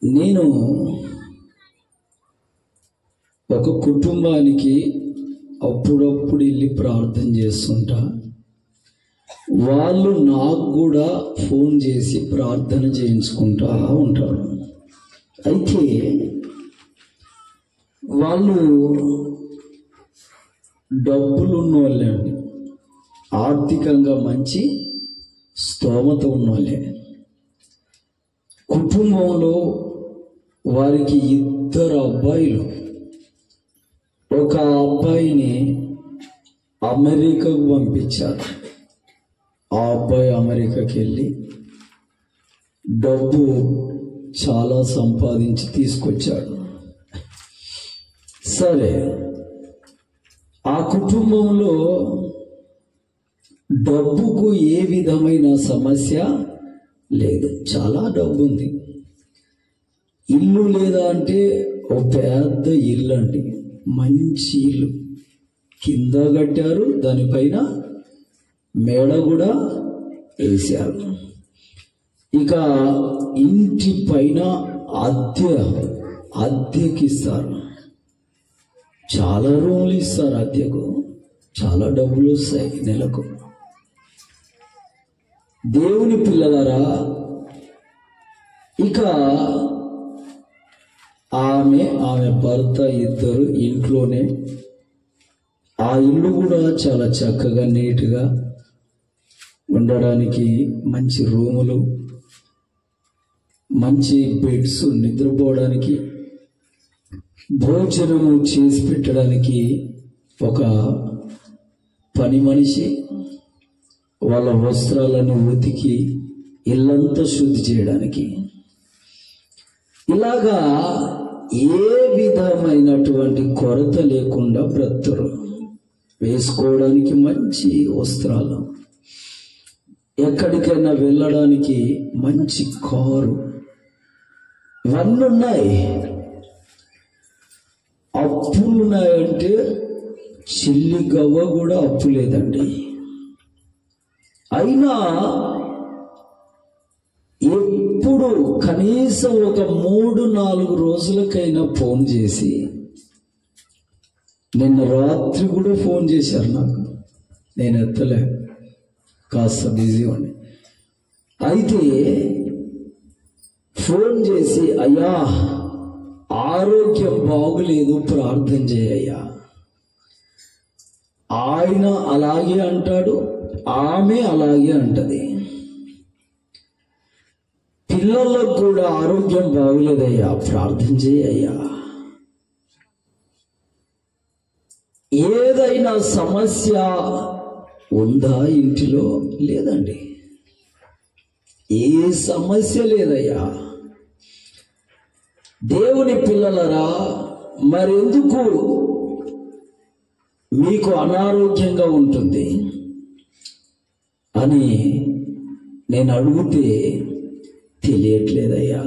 నేను ఒక కుటుంబానికి అప్పుడప్పుడు వెళ్ళి ప్రార్థన చేస్తుంటా. వాళ్ళు నాకు కూడా ఫోన్ చేసి ప్రార్థన చేయించుకుంటా ఉంటారు. అయితే వాళ్ళు డబ్బులు ఉన్నవాళ్ళే అండి, ఆర్థికంగా మంచి స్తోమత ఉన్నవాళ్ళే. కుటుంబంలో వారికి 2 అబ్బాయిలు. ఒక అబ్బాయిని అమెరికాకు పంపించారు. ఆ అబ్బాయి అమెరికాకి వెళ్ళి డబ్బు చాలా సంపాదించి తీసుకొచ్చాడు. సరే, ఆ కుటుంబంలో డబ్బుకు ఏ విధమైన సమస్య లేదు, చాలా డబ్బు ఉంది. ఇల్లు లేదా అంటే ఒక పెద్ద ఇల్లు అండి, మంచి ఇల్లు, కింద కట్టారు, దానిపైన మేడ కూడా వేశారు. ఇక ఇంటి పైన అద్దెకి ఇస్తారు, చాలా రూములు ఇస్తారు అద్దెకు, చాలా డబ్బులు వస్తాయి నెలకు. దేవుని పిల్లలారా, ఇక ఆమె భర్త 2 ఇంట్లోనే, ఆ ఇల్లు కూడా చాలా చక్కగా నీట్గా ఉండడానికి మంచి రూములు, మంచి బెడ్స్, నిద్రపోవడానికి, భోజనము చేసి పెట్టడానికి ఒక పని మనిషి, వాళ్ళ వస్త్రాలను ఉతికి ఇల్లంతా శుద్ధి చేయడానికి. ఇలాగా ఏ విధమైనటువంటి కొరత లేకుండా బ్రతురు, వేసుకోవడానికి మంచి వస్త్రాలు, ఎక్కడికైనా వెళ్ళడానికి మంచి కారు, ఇవన్నీ ఉన్నాయి. అప్పులున్నాయంటే చిల్లి గవ్వ కూడా అప్పు లేదండి. అయినా ఎప్పుడు కనీసం ఒక 3-4 రోజులకైనా ఫోన్ చేసి, నిన్న రాత్రి కూడా ఫోన్ చేశారు నాకు, నేను ఎత్తలే, కాస్త బిజీ ఉండి. అయితే ఫోన్ చేసి, అయ్యా ఆరోగ్యం బాగులేదు, ప్రార్థన చేయయ్యా. ఆయన అలాగే అంటాడు, ఆమె అలాగే అంటది. పిల్లలకు కూడా ఆరోగ్యం బాగులేదయ్యా, ప్రార్థన చేయయ్యా. ఏదైనా సమస్య ఉందా ఇంటిలో? లేదండి, ఏ సమస్య లేదయ్యా. దేవుని పిల్లలరా, మరెందుకు మీకు అనారోగ్యంగా ఉంటుంది అని నేను అడిగితే తెలియట్లేదయ్యా.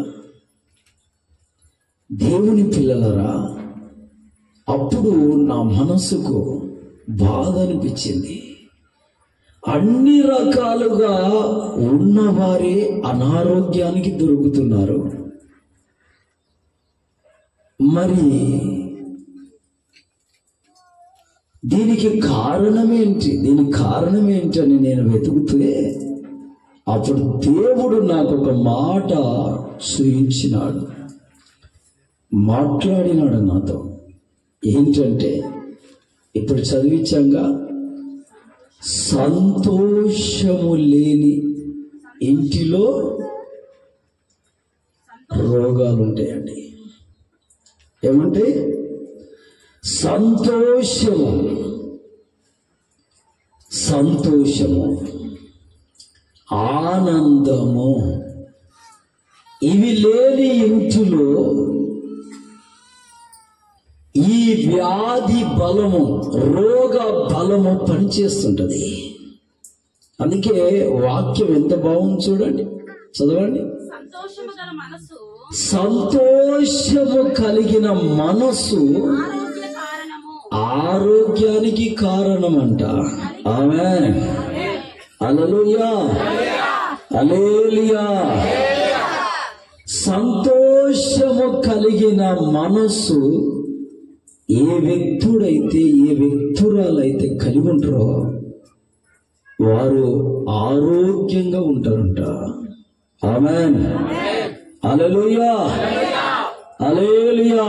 దేవుని పిల్లలరా, అప్పుడు నా మనసుకు బాధ అనిపించింది. అన్ని రకాలుగా ఉన్నవారే అనారోగ్యానికి దొరుకుతున్నారు. మరి దీనికి కారణమేంటి అని నేను వెతుకుతే, అప్పుడు దేవుడు నాకు ఒక మాట చూయించినాడు, మాట్లాడినాడు నాతో. ఏంటంటే, ఇప్పుడు చదివించాగా, సంతోషము లేని ఇంటిలో రోగాలు ఉంటాయండి. ఏమంటే సంతోషము, ఆనందము ఇవి లేని ఇంటిలో ఈ వ్యాధి బలము, రోగ బలము పనిచేస్తుంటది. అందుకే వాక్యం ఎంత బాగుంది చూడండి, చదవండి. సంతోషము కలిగిన మనసు ఆరోగ్యానికి కారణమంట. ఆమేన్, హల్లెలూయా, హల్లెలూయా. సంతోషము కలిగిన మనస్సు ఏ వ్యక్తుడైతే ఏ వ్యక్తురాలైతే కలిగి ఉంటారో వారు ఆరోగ్యంగా ఉంటారంట. ఆమేన్. హల్లెలూయా, హల్లెలూయా.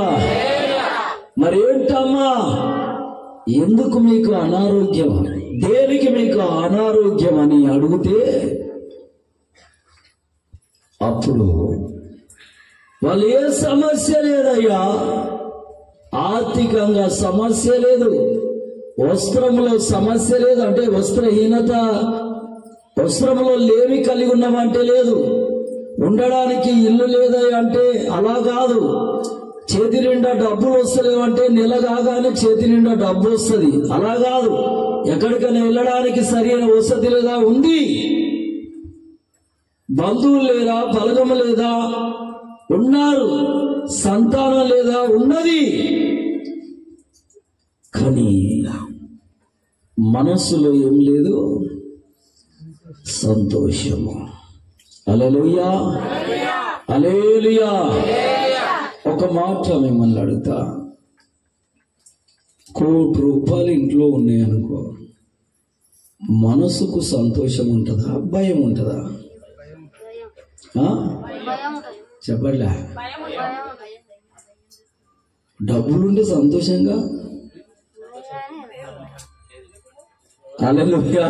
మరి ఏంటమ్మా, ఎందుకు మీకు అనారోగ్యం, దేనికి మీకు అనారోగ్యం అని అడిగితే అప్పుడు వాళ్ళు ఏ సమస్య లేదయ్యా, ఆర్థికంగా సమస్య లేదు, వస్త్రంలో సమస్య లేదు అంటే వస్త్రహీనత, వస్త్రంలో లేమి కలిగి ఉన్నామంటే లేదు, ఉండడానికి ఇల్లు లేదయ్యా అంటే అలా కాదు, చేతి నిండా డబ్బులు వస్తలేవంటే నెల కాగానే చేతి నిండా డబ్బు వస్తుంది అలా కాదు, ఎక్కడికైనా వెళ్ళడానికి సరైన వసతి లేదా, ఉంది. బంధువులు లేదా, బలగం లేదా, ఉన్నారు. సంతానం లేదా, ఉన్నది. కానీ మనస్సులో ఏం లేదు, సంతోషము. హల్లెలూయా, హల్లెలూయా. ఒక మాట మిమ్మల్ని అడుగుతా, ₹1,00,00,000 ఇంట్లో ఉన్నాయనుకో, మనసుకు సంతోషం ఉంటుందా, భయం ఉంటుందా? చెప్పట్లే. డబ్బులుంటే సంతోషంగా, హల్లెలూయా.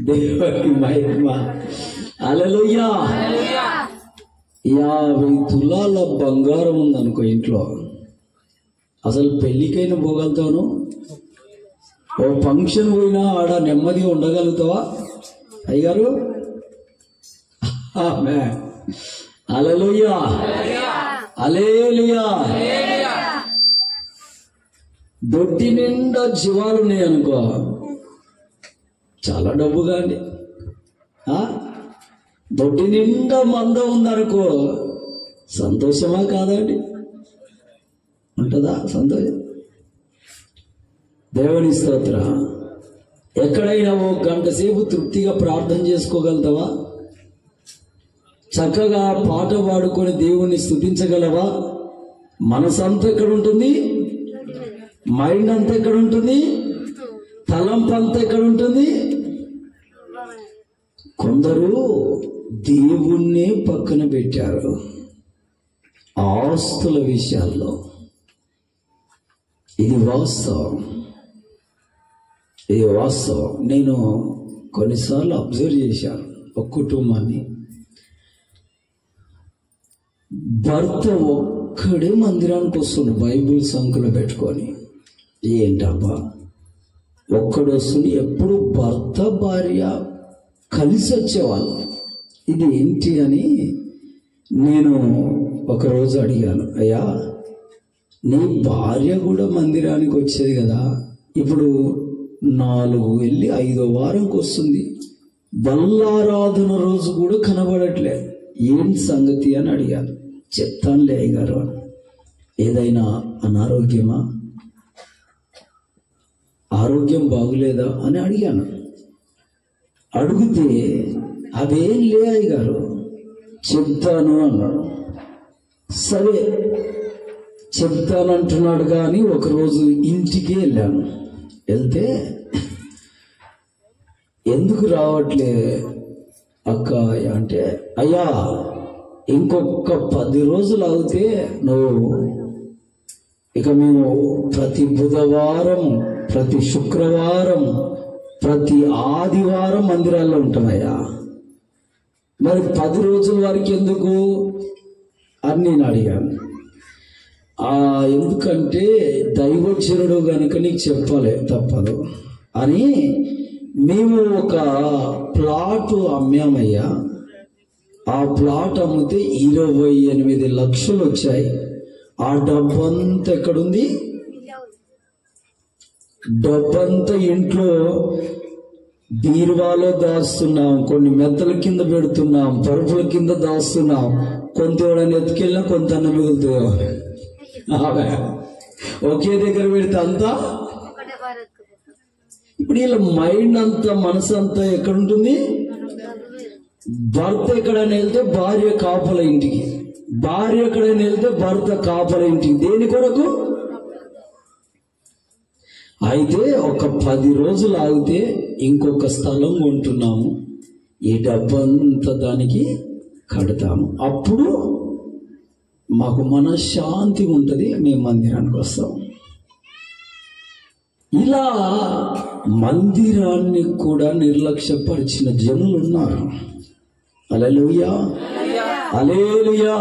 దేవుని మహిమ, హల్లెలూయా. 50 తులాల బంగారం ఉందనుకో ఇంట్లో, అసలు పెళ్లికైనా పోగలుగుతాను, ఓ ఫంక్షన్ పోయినా ఆడ నెమ్మదిగా ఉండగలుగుతావా అయ్యారు? హల్లెలూయా, హల్లెలూయా. దొడ్డి నిండా జీవాలు ఉన్నాయి అనుకో, చాలా డబ్బు కాండి. దొడ్డి నిండా మంద ఉందనుకో, సంతోషమా కాదండి? ఉంటుందా సంతోషం? దేవుని స్తోత్ర. ఎక్కడైనా ఓ గంట సేపు తృప్తిగా ప్రార్థన చేసుకోగలుగుతావా? చక్కగా పాట పాడుకొని దేవుణ్ణి స్తుతించగలవా? మనసంతా ఎక్కడ ఉంటుంది, మైండ్ అంతా ఎక్కడ ఉంటుంది, తలంపు అంతా ఎక్కడ ఉంటుంది? కొందరు దేవుణ్ణే పక్కన పెట్టారు ఆస్తుల విషయాల్లో. ఇది వాస్తవం, ఇది వాస్తవం. నేను కొన్నిసార్లు అబ్జర్వ్ చేశాను ఒక కుటుంబాన్ని. భర్త ఒక్కడే మందిరానికి వస్తుండు బైబిల్ సంఖ్యలో పెట్టుకొని. ఏంటబ్బా ఒక్కడు వస్తుంది, ఎప్పుడు భర్త భార్య కలిసి వచ్చేవాళ్ళు. ఇది ఏంటి అని నేను ఒకరోజు అడిగాను, అయ్యా నీ భార్య కూడా మందిరానికి వచ్చేది కదా, ఇప్పుడు 4 వెళ్ళి 5వ వారంకి వస్తుంది, బల్లారాధన రోజు కూడా కనబడట్లే, ఏంటి సంగతి అని అడిగాను. చెప్తానులే అయ్యగారు, ఏదైనా అనారోగ్యమా, ఆరోగ్యం బాగులేదా అని అడిగాను. అడిగితే అవేం లే అయ్యగారు, చెప్తాను అన్నాడు. సరే చెప్తానంటున్నాడు కానీ ఒకరోజు ఇంటికి వెళ్ళాను. వెళ్తే ఎందుకు రావట్లే అక్క అంటే, అయ్యా ఇంకొక 10 రోజులు అవుతే నువ్వు ఇక మేము ప్రతి బుధవారం, ప్రతి శుక్రవారం, ప్రతి ఆదివారం మందిరాల్లో ఉంటామయ్యా, మరి 10 రోజుల వరకు ఎందుకు అని నేను అడిగాను. ఎందుకంటే దైవజనుడు కనుక నీకు చెప్పాలి, తప్పదు అని మేము ఒక ప్లాట్ అమ్మామయ్యా. ఆ ప్లాట్ అమ్మితే 28 లక్షలు వచ్చాయి. ఆ డబ్బంతా ఎక్కడుంది? డబ్బంతా ఇంట్లో బీరువాలో దాస్తున్నాం, కొన్ని మెత్తల కింద పెడుతున్నాం, పరుపుల కింద దాస్తున్నాం. కొంత ఎవడని ఎత్తుకెళ్ళినా కొంత అన్న మిగులుతుంది. ఒకే దగ్గర పెడితే అంతా ఇప్పుడు వీళ్ళ మైండ్ అంతా, మనసు అంతా ఎక్కడుంటుంది? భర్త ఎక్కడైనా వెళ్తే భార్య కాపల ఇంటికి, భార్య ఎక్కడైనా వెళ్తే భర్త కాపల ఇంటికి. దేని కొరకు? అయితే ఒక 10 రోజులు ఆగితే ఇంకొక స్థలం కొంటున్నాము, ఈ డబ్బంతా దానికి కడతాము, అప్పుడు మాకు మనశ్శాంతి ఉంటుంది, మేము మందిరానికి వస్తాం. ఇలా మందిరాన్ని కూడా నిర్లక్ష్యపరిచిన జనులు ఉన్నారు. హల్లెలూయా, హల్లెలూయా.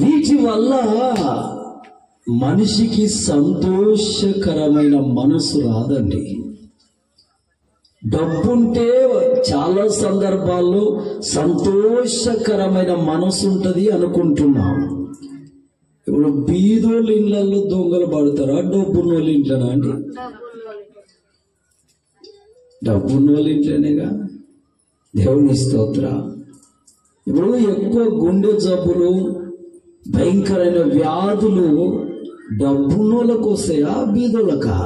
వీటి వల్ల మనిషికి సంతోషకరమైన మనసు రాదండి. డబ్బుంటే చాలా సందర్భాల్లో సంతోషకరమైన మనసు ఉంటుంది అనుకుంటున్నాం. ఇప్పుడు బీదోళ్ళ ఇళ్లలో దొంగలు పడతారా, డబ్బున్నోళ్ళ ఇంట్లోనా అండి? డబ్బున్నోళ్ళ ఇంట్లోనేగా. దేవుని స్తోత్ర. ఇప్పుడు ఎక్కువ గుండె జబ్బులు, భయంకరమైన వ్యాధులు డబ్బున్నోళ్ళకు వస్తాయా, బీదోళ్ళకా?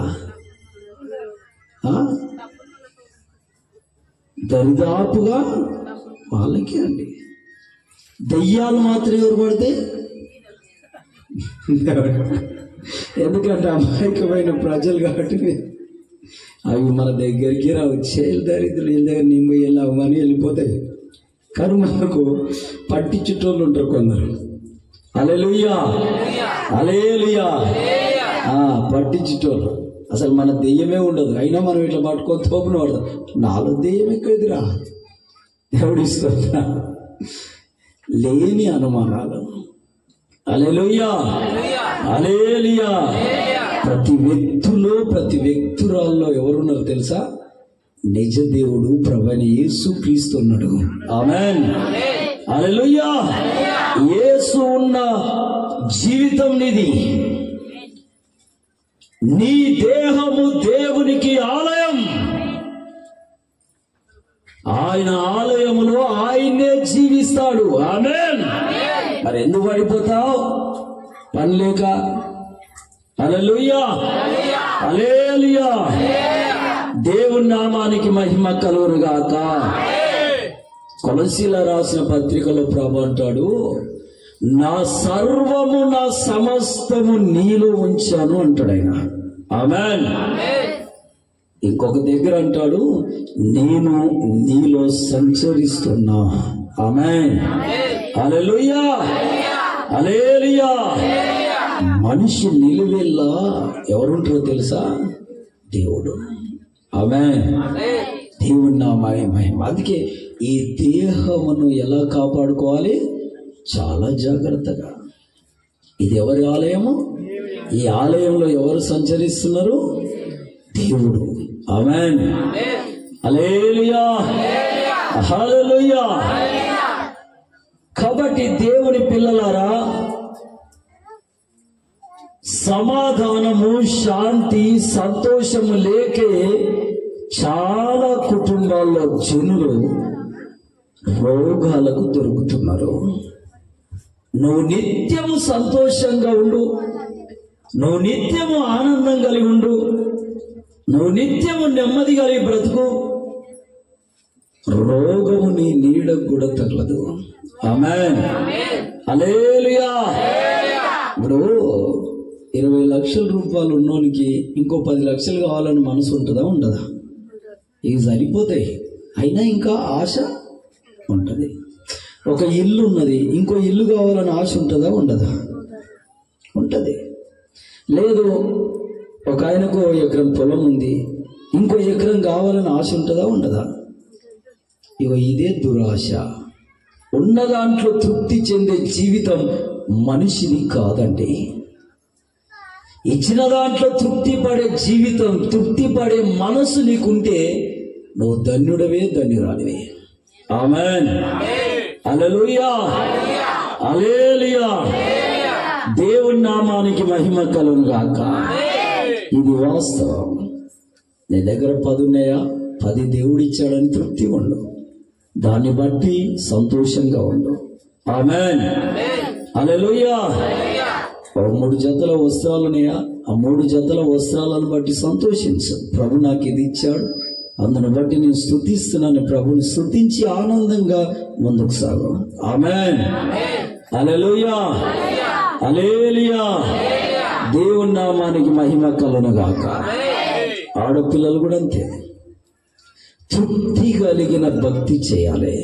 దరిదాపుగా వాళ్ళకే అండి. దయ్యాలు మాత్రం ఎవరు పడితే? ఎందుకంటే అమాయకమైన ప్రజలు కాబట్టి అవి మన దగ్గరికి రావు. చేలు దరిద్రులు వీళ్ళ దగ్గర నిమ్మ వెళ్ళమని వెళ్ళిపోతాయి. కానీ మనకు పట్టించుటోళ్ళు ఉంటారు కొందరు. హల్లెలూయా, హల్లెలూయా. పట్టించుటోళ్ళు అసలు మన దెయ్యమే ఉండదు, అయినా మనం ఇట్లా పట్టుకొని తోపున పడతాం. నాలో దెయ్యం ఎక్కడిదిరా? దేవుడిస్తున్నా లేని అనుమానాలు. హల్లెలూయా, హల్లెలూయా. ప్రతి వ్యక్తిలో, ప్రతి వ్యక్తురాల్లో ఎవరున్నారు తెలుసా? నిజ దేవుడు ప్రభువైన యేసుక్రీస్తు ఉన్నాడు. ఆమేన్, హల్లెలూయా. యేసు ఉన్న జీవితం నీది. నీ దేహము దేవునికి ఆలయం. ఆయన ఆలయములో ఆయన్నే జీవిస్తాడు. ఆమేన్. మరి ఎందుకు పడిపోతావు? పని లేక? హల్లెలూయా, హల్లెలూయా. దేవుని నామానికి మహిమ కలుగునుగాక. కొలసీల రాసిన పత్రికలో ప్రభు అంటాడు, నా సర్వము, నా సమస్తము నీలో ఉంచాను అంటాడు ఆయన. ఆమేన్. ఇంకొక దగ్గర అంటాడు, నేను నీలో సంచరిస్తున్నా. ఆమేన్, హల్లెలూయా, హల్లెలూయా. మనిషి నిలువెల్లా ఎవరుంటారో తెలుసా? దేవుడు. ఆమేన్. దేవుడు నా మహిమ. అందుకే ఈ దేహమును ఎలా కాపాడుకోవాలి? చాలా జాగ్రత్తగా. ఇది ఎవరి ఆలయము? ఈ ఆలయంలో ఎవరు సంచరిస్తున్నారు? దేవుడు. ఆమేన్, హల్లెలూయా, హల్లెలూయా. కాబట్టి దేవుని పిల్లలారా, సమాధానము, శాంతి, సంతోషము లేకే చాలా కుటుంబాల్లో జనులు రోగాలకు దొరుకుతున్నారు. నువ్వు నిత్యము సంతోషంగా ఉండు, నువ్వు నిత్యము ఆనందం కలిగి ఉండు, నువ్వు నిత్యము నెమ్మది కలిగి బ్రతుకు, రోగము నీ నీడకు కూడా తగలదు. ఆమేన్, హల్లెలూయా. ఇప్పుడు 20 లక్షల రూపాయలు ఉన్నోనికి ఇంకో 10 లక్షలు కావాలని మనసు ఉంటుందా? ఉండదా? ఇవి సరిపోతాయి, అయినా ఇంకా ఆశ ఉంటుంది. ఒక ఇల్లు ఉన్నది, ఇంకో ఇల్లు కావాలని ఆశ ఉంటుందా? ఉండదా? ఉంటుంది. లేదు, ఒక ఆయనకు 1 ఎకరం పొలం ఉంది, ఇంకో ఎకరం కావాలని ఆశ ఉంటుందా? ఉండదా? ఇదే దురాశ. ఉన్న దాంట్లో తృప్తి చెందే జీవితం మనిషిని కాదండి. ఇచ్చిన దాంట్లో తృప్తి పడే జీవితం, తృప్తి పడే మనసు నీకుంటే నువ్వు ధన్యుడవే, ధన్యురాలివే. ఆమేన్, హల్లెలూయా, హల్లెలూయా. దేవుని నామానికి మహిమ కలుగునుగాక. ఇది వాస్తవం. నీ దగ్గర 10 ఉన్నాయా? 10 దేవుడిచ్చాడని తృప్తి ఉండు, దాన్ని బట్టి సంతోషంగా ఉండు. ఆమేన్, హల్లెలూయా. 3 జతల వస్త్రాలున్నాయా? ఆ 3 జతల వస్త్రాలను బట్టి సంతోషించు. ప్రభు నాకు ఇది ఇచ్చాడు, అందును బట్టి నేను స్తుతిస్తున్నాను. ప్రభుని స్తుతించి ఆనందంగా ముందుకు సాగు. ఆమేన్. హల్లెలూయా, హల్లెలూయా. దేవుని నామానికి మహిమ కలుగునుగాక. ఆడపిల్లలు కూడా అంతే, తృప్తి కలిగిన భక్తి చేయాలి.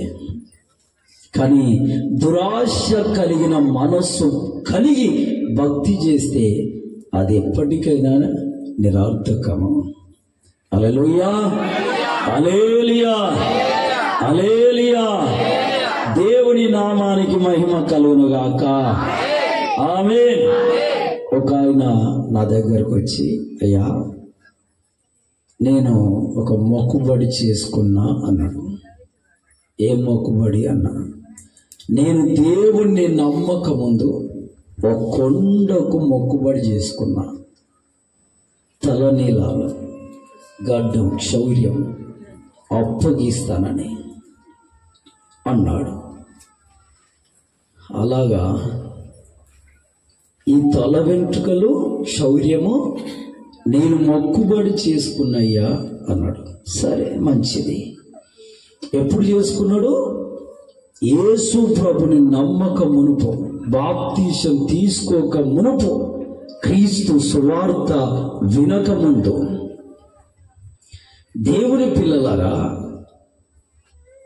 కానీ దురాశ కలిగిన మనస్సు కలిగి భక్తి చేస్తే అది ఎప్పటికైనా నిరర్థకము. హల్లెలూయా, హల్లెలూయా, హల్లెలూయా. దేవుని నామానికి మహిమ కలుగునుగాక. ఆమేన్. ఒక ఆయన నా దగ్గరకు వచ్చి, అయ్యా నేను ఒక మొక్కుబడి చేసుకున్నా అన్నాడు. ఏ మొక్కుబడి అన్నా? నేను దేవుణ్ణి నమ్మక ముందు ఒక కొండకు మొక్కుబడి చేసుకున్నా. తలనీలాలు, గడ్డం, క్షౌర్యం అప్పగిస్తానని అన్నాడు. అలాగా ఈ తల వెంట్రుకలు, క్షౌర్యము నేను మొక్కుబడి చేసుకున్నయ్యా అన్నాడు. సరే, మంచిది. ఎప్పుడు చేసుకున్నాడు? యేసు ప్రభుని నమ్మక మునుపు, బాప్తీసం తీసుకోక మునుపు, క్రీస్తు సువార్త వినక ముందు. దేవుని పిల్లలారా,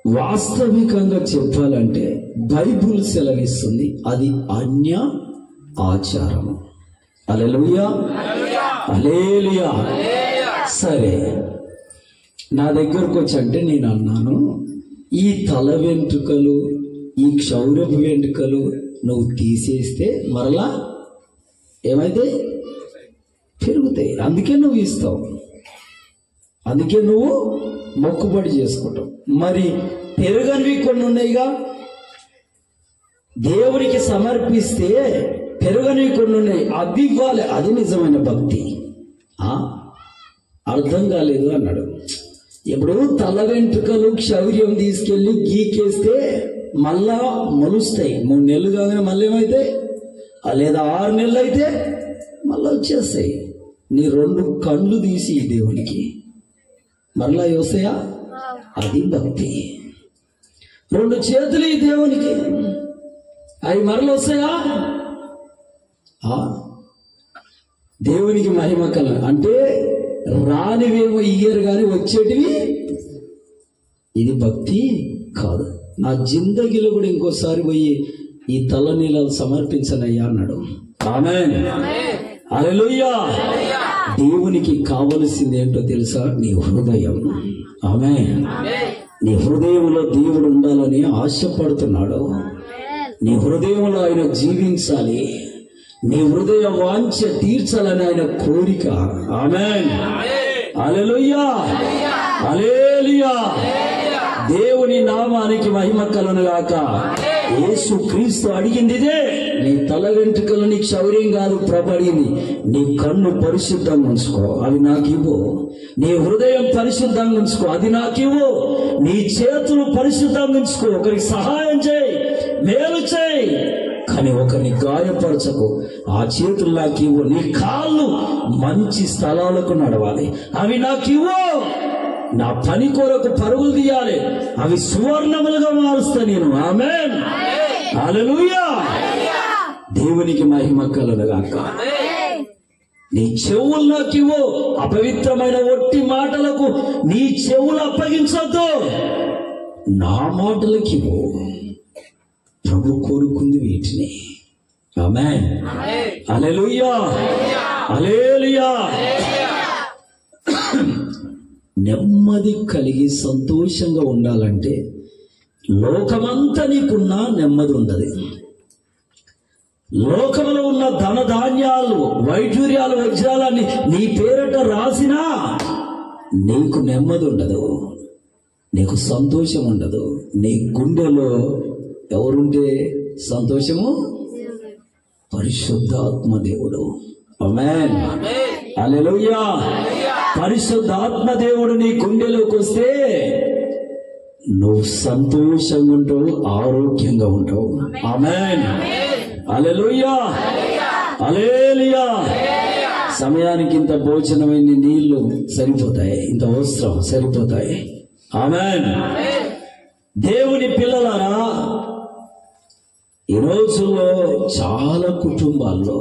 వాస్తవికంగా చెప్పాలంటే బైబుల్ సెలవిస్తుంది అది అన్య ఆచారము. హల్లెలూయా, హల్లెలూయా. సరే, నా దగ్గరకు వచ్చి అంటే నేను అన్నాను, ఈ తల వెంట్రుకలు, ఈ క్షౌరపు వెంట్రుకలు నువ్వు తీసేస్తే మరలా ఏమైతే పెరుగుతాయి. అందుకే నువ్వు ఇస్తావు, అందుకే నువ్వు మొక్కుబడి చేసుకుంటావు. మరి పెరగనివి కొన్ని ఉన్నాయిగా, దేవునికి సమర్పిస్తే పెరగనివి కొన్ని ఉన్నాయి, అవి ఇవ్వాలి. అది నిజమైన భక్తి. అర్థం కాలేదు అన్నాడు. ఇప్పుడు తల వెంట్రుకలు, క్షౌర్యం తీసుకెళ్ళి గీకేస్తే మళ్ళా మొలుస్తాయి. 3 నెలలు కాగానే మళ్ళీ ఏమైతాయి, లేదా 6 నెలలు అయితే మళ్ళా వచ్చేస్తాయి. నీ 2 కళ్ళు తీసి దేవునికి మరలా వస్తాయా? అది భక్తి. 2 చేతులు ఈ దేవునికి, అవి మరలా వస్తాయా? దేవునికి మహిమ కల అంటే రానివేమో ఇయ్యరు కానీ వచ్చేటివి. ఇది భక్తి కాదు. నా జిందగీలో కూడా ఇంకోసారి పోయి ఈ తలనీలాలు సమర్పించనయ్యా అన్నాడు. ఆమేన్, హల్లెలూయా. దేవునికి కావలసింది ఏంటో తెలుసా? నీ హృదయం. ఆమేన్. నీ హృదయంలో దేవుడు ఉండాలని ఆశపడుతున్నాడు. నీ హృదయంలో ఆయన జీవించాలి. నీ హృదయ వాంఛ తీర్చాలని ఆయన కోరిక. ఆమేన్, హల్లెలూయా, హల్లెలూయా. దేవుని నామానికి మహిమ కలుగునుగాక. యేసు క్రీస్తు అడిగింది ఇదే. నీ తల వెంట్రుకలు నీ క్షౌర్యం కాదు ప్రభు అడిగింది. నీ కన్ను పరిశుద్ధంగా ఉంచుకో, అవి నాకు ఇవ్వు. నీ హృదయం పరిశుద్ధంగా ఉంచుకో, అది నాకు ఇవ్వు. నీ చేతులు పరిశుద్ధంగా ఉంచుకో, ఒకరికి సహాయం చేయి, మేలు చేయి, కానీ ఒకరిని గాయపరచకు. ఆ చేతులు నాకు ఇవ్వు. నీ కాళ్ళు మంచి స్థలాలకు నడవాలి, అవి నాకు ఇవ్వు. నా పని కొరకు పరుగులు తీయాలి, అవి సువర్ణములుగా మారుస్తా నేను. ఆమేన్, హల్లెలూయా. దేవునికి మహిమ కలుగునుగాక. నీ చెవులు నాకు ఇవ్వు. అపవిత్రమైన ఒట్టి మాటలకు నీ చెవులు అప్పగించొద్దు, నా మాటలకు ఇవ్వు. ప్రభు కోరుకుంది వీటిని. ఆమేన్, హల్లెలూయా, హల్లెలూయా. నెమ్మది కలిగి సంతోషంగా ఉండాలంటే లోకమంతా నీకున్నా నెమ్మది ఉండదు. లోకంలో ఉన్న ధనధాన్యాలు, వైఢూర్యాలు, వజ్రాలన్నీ నీ పేరట రాసినా నీకు నెమ్మది ఉండదు, నీకు సంతోషం ఉండదు. నీ గుండెలో ఎవరుంటే సంతోషము? పరిశుద్ధాత్మ దేవుడు. ఆమేన్, హల్లెలూయా. పరిశుద్ధాత్మ దేవుడు నీ గుండెలోకి వస్తే నువ్వు సంతోషంగా ఉంటావు, ఆరోగ్యంగా ఉంటావు. ఆమేన్, హల్లెలూయా. హల్లెలూయా. సమయానికి ఇంత భోజనమైన నీళ్లు సరిపోతాయి, ఇంత వస్త్రం సరిపోతాయి. ఆమేన్. దేవుని పిల్లలారా, ఈ రోజుల్లో చాలా కుటుంబాల్లో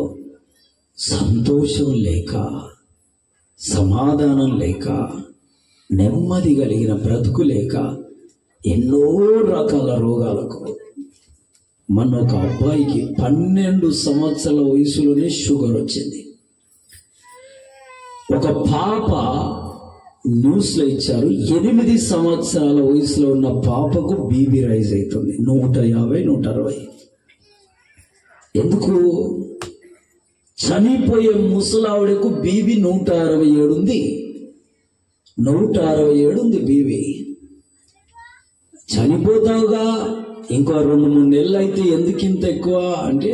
సంతోషం లేక, సమాధానం లేక, నెమ్మది కలిగిన బ్రతుకు లేక ఎన్నో రకాల రోగాలకు. మన ఒక అబ్బాయికి 12 సంవత్సరాల వయసులోనే షుగర్ వచ్చింది. ఒక పాప న్యూస్లో ఇచ్చారు, 8 సంవత్సరాల వయసులో ఉన్న పాపకు బీపీ రైజ్ అవుతుంది, 150, 160. ఎందుకు? చనిపోయే ముసలావిడకు బీబీ 167 ఉంది, 167 ఉంది బీబీ. చనిపోతావుగా, ఇంకో 2-3 నెలలు అయితే ఎందుకు ఇంత ఎక్కువ అంటే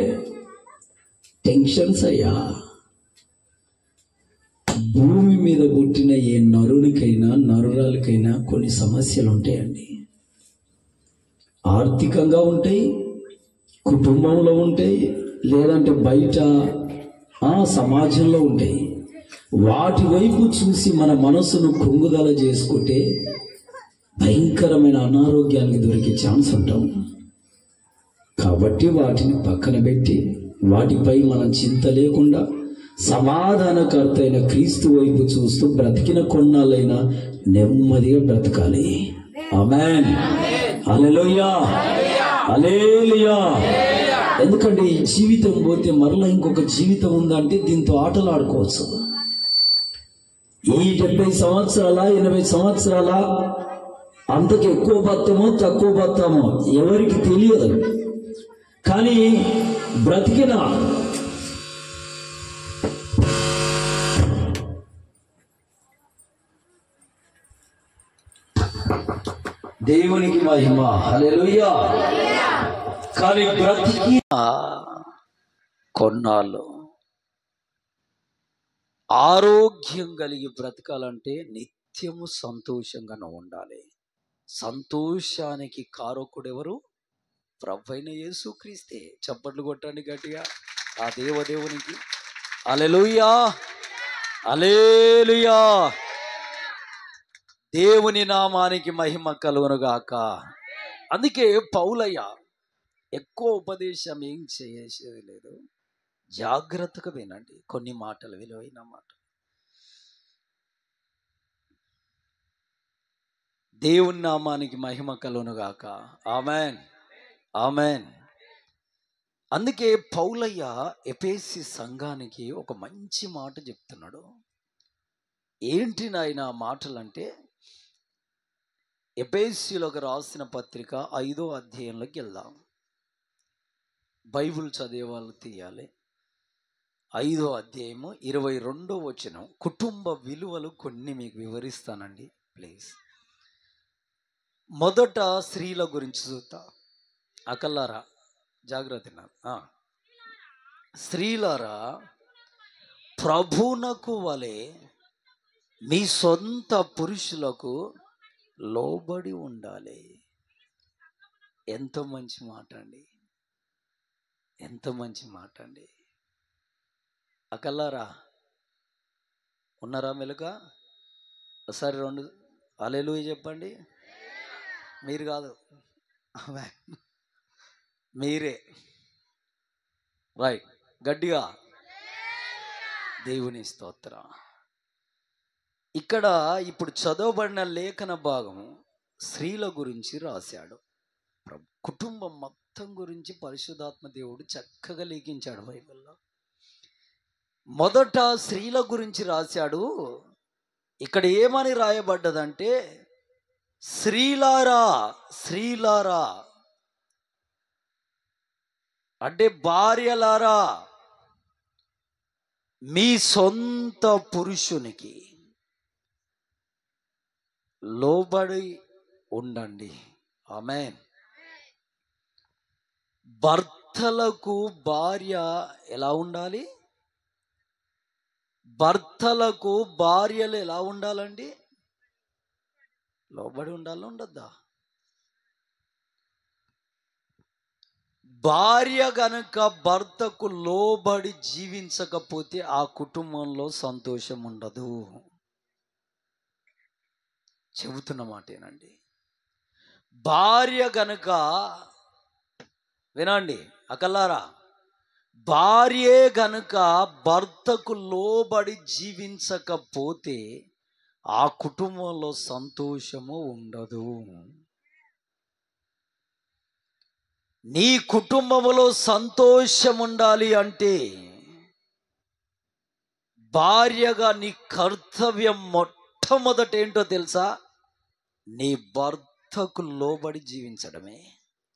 టెన్షన్స్ అయ్యా. భూమి మీద పుట్టిన ఏ నరునికైనా నరురాలకైనా కొన్ని సమస్యలు ఉంటాయండి. ఆర్థికంగా ఉంటాయి, కుటుంబంలో ఉంటాయి, లేదంటే బయట సమాజంలో ఉంటాయి. వాటి వైపు చూసి మన మనసును కుంగుదల చేసుకుంటే భయంకరమైన అనారోగ్యానికి దొరికే ఛాన్స్ ఉంటాం. కాబట్టి వాటిని పక్కన పెట్టి వాటిపై మనం చింత లేకుండా సమాధానకర్త అయిన క్రీస్తు వైపు చూస్తూ బ్రతికిన కొన్నాళ్ళైనా నెమ్మదిగా బ్రతకాలి. ఆమేన్. హల్లెలూయా, హల్లెలూయా. ఎందుకంటే ఈ జీవితం పోతే మరలా ఇంకొక జీవితం ఉందంటే దీంతో ఆటలు ఆడుకోవచ్చు. ఈ 70 సంవత్సరాల 80 సంవత్సరాల అంతకు ఎక్కువ బతమో తక్కువ బతమో ఎవరికి తెలియదు. కానీ బ్రతికిన దేవునికి మహిమ. హల్లెలూయా. కానీ బ్రతికిన కొన్నాళ్ళు ఆరోగ్యం కలిగి బ్రతకాలంటే నిత్యము సంతోషంగా ఉండాలి. సంతోషానికి కారకుడు ఎవరు? ప్రభువైన యేసుక్రీస్తే. చప్పట్లు కొట్టండి గట్టిగా ఆ దేవదేవునికి. హల్లెలూయా, హల్లెలూయా. దేవుని నామానికి మహిమ కలుగునుగాక. అందుకే పౌలయ్య ఎక్కువ ఉపదేశం ఏం చేసేది లేదు, జాగ్రత్తగా వినండి. కొన్ని మాటలు, విలువైన మాట. దేవుని నామానికి మహిమ కలుగునుగాక. ఆమేన్, ఆమేన్. అందుకే పౌలయ్య ఎఫెసీ సంఘానికి ఒక మంచి మాట చెప్తున్నాడు. ఏంటి నాయన మాటలు అంటే, ఎఫెసీయులకు రాసిన పత్రిక 5వ అధ్యాయంలోకి వెళ్దాం. బైబిల్ చదివే వాళ్ళు తీయాలి. 5వ అధ్యాయము 22వ వచనం. కుటుంబ విలువలు కొన్ని మీకు వివరిస్తానండి ప్లీజ్. మొదట స్త్రీల గురించి చూద్దా. అకల్లారా జాగ్రత్త. స్త్రీలారా ప్రభువునకు వలె మీ సొంత పురుషులకు లోబడి ఉండాలి. ఎంత మంచి మాట అండి, ఎంత మంచి మాట అండి. అకల్లారా ఉన్నారా? మెలుక ఒకసారి 2 హల్లెలూయా చెప్పండి. మీరు కాదు, మీరే. రైట్, గట్టిగా దేవుని స్తోత్రం. ఇక్కడ ఇప్పుడు చదవబడిన లేఖన భాగము స్త్రీల గురించి రాశాడు. కుటుంబం మొత్తం గురించి పరిశుద్ధాత్మ దేవుడు చక్కగా లిఖించాడు బైబిల్లో. మొదట స్త్రీల గురించి రాశాడు. ఇక్కడ ఏమని రాయబడ్డదంటే, స్త్రీలారా, స్త్రీలారా అంటే భార్యలారా, మీ సొంత పురుషునికి లోబడి ఉండండి. ఆమేన్. భర్తలకు భార్య ఎలా ఉండాలి? భర్తలకు భార్యలు ఎలా ఉండాలండి? లోబడి ఉండాలి, ఉండద్దా? భార్య గనక భర్తకు లోబడి జీవించకపోతే ఆ కుటుంబంలో సంతోషం ఉండదు. చెబుతున్న మాటేనండి. భార్య గనక, వినండి అకల్లారా, భార్యే గనక భర్తకు లోబడి జీవించకపోతే ఆ కుటుంబంలో సంతోషము ఉండదు. నీ కుటుంబంలో సంతోషం ఉండాలి అంటే భార్యగా నీ కర్తవ్యం మొట్టమొదట ఏంటో తెలుసా? నీ భర్తకు లోబడి జీవించడమే.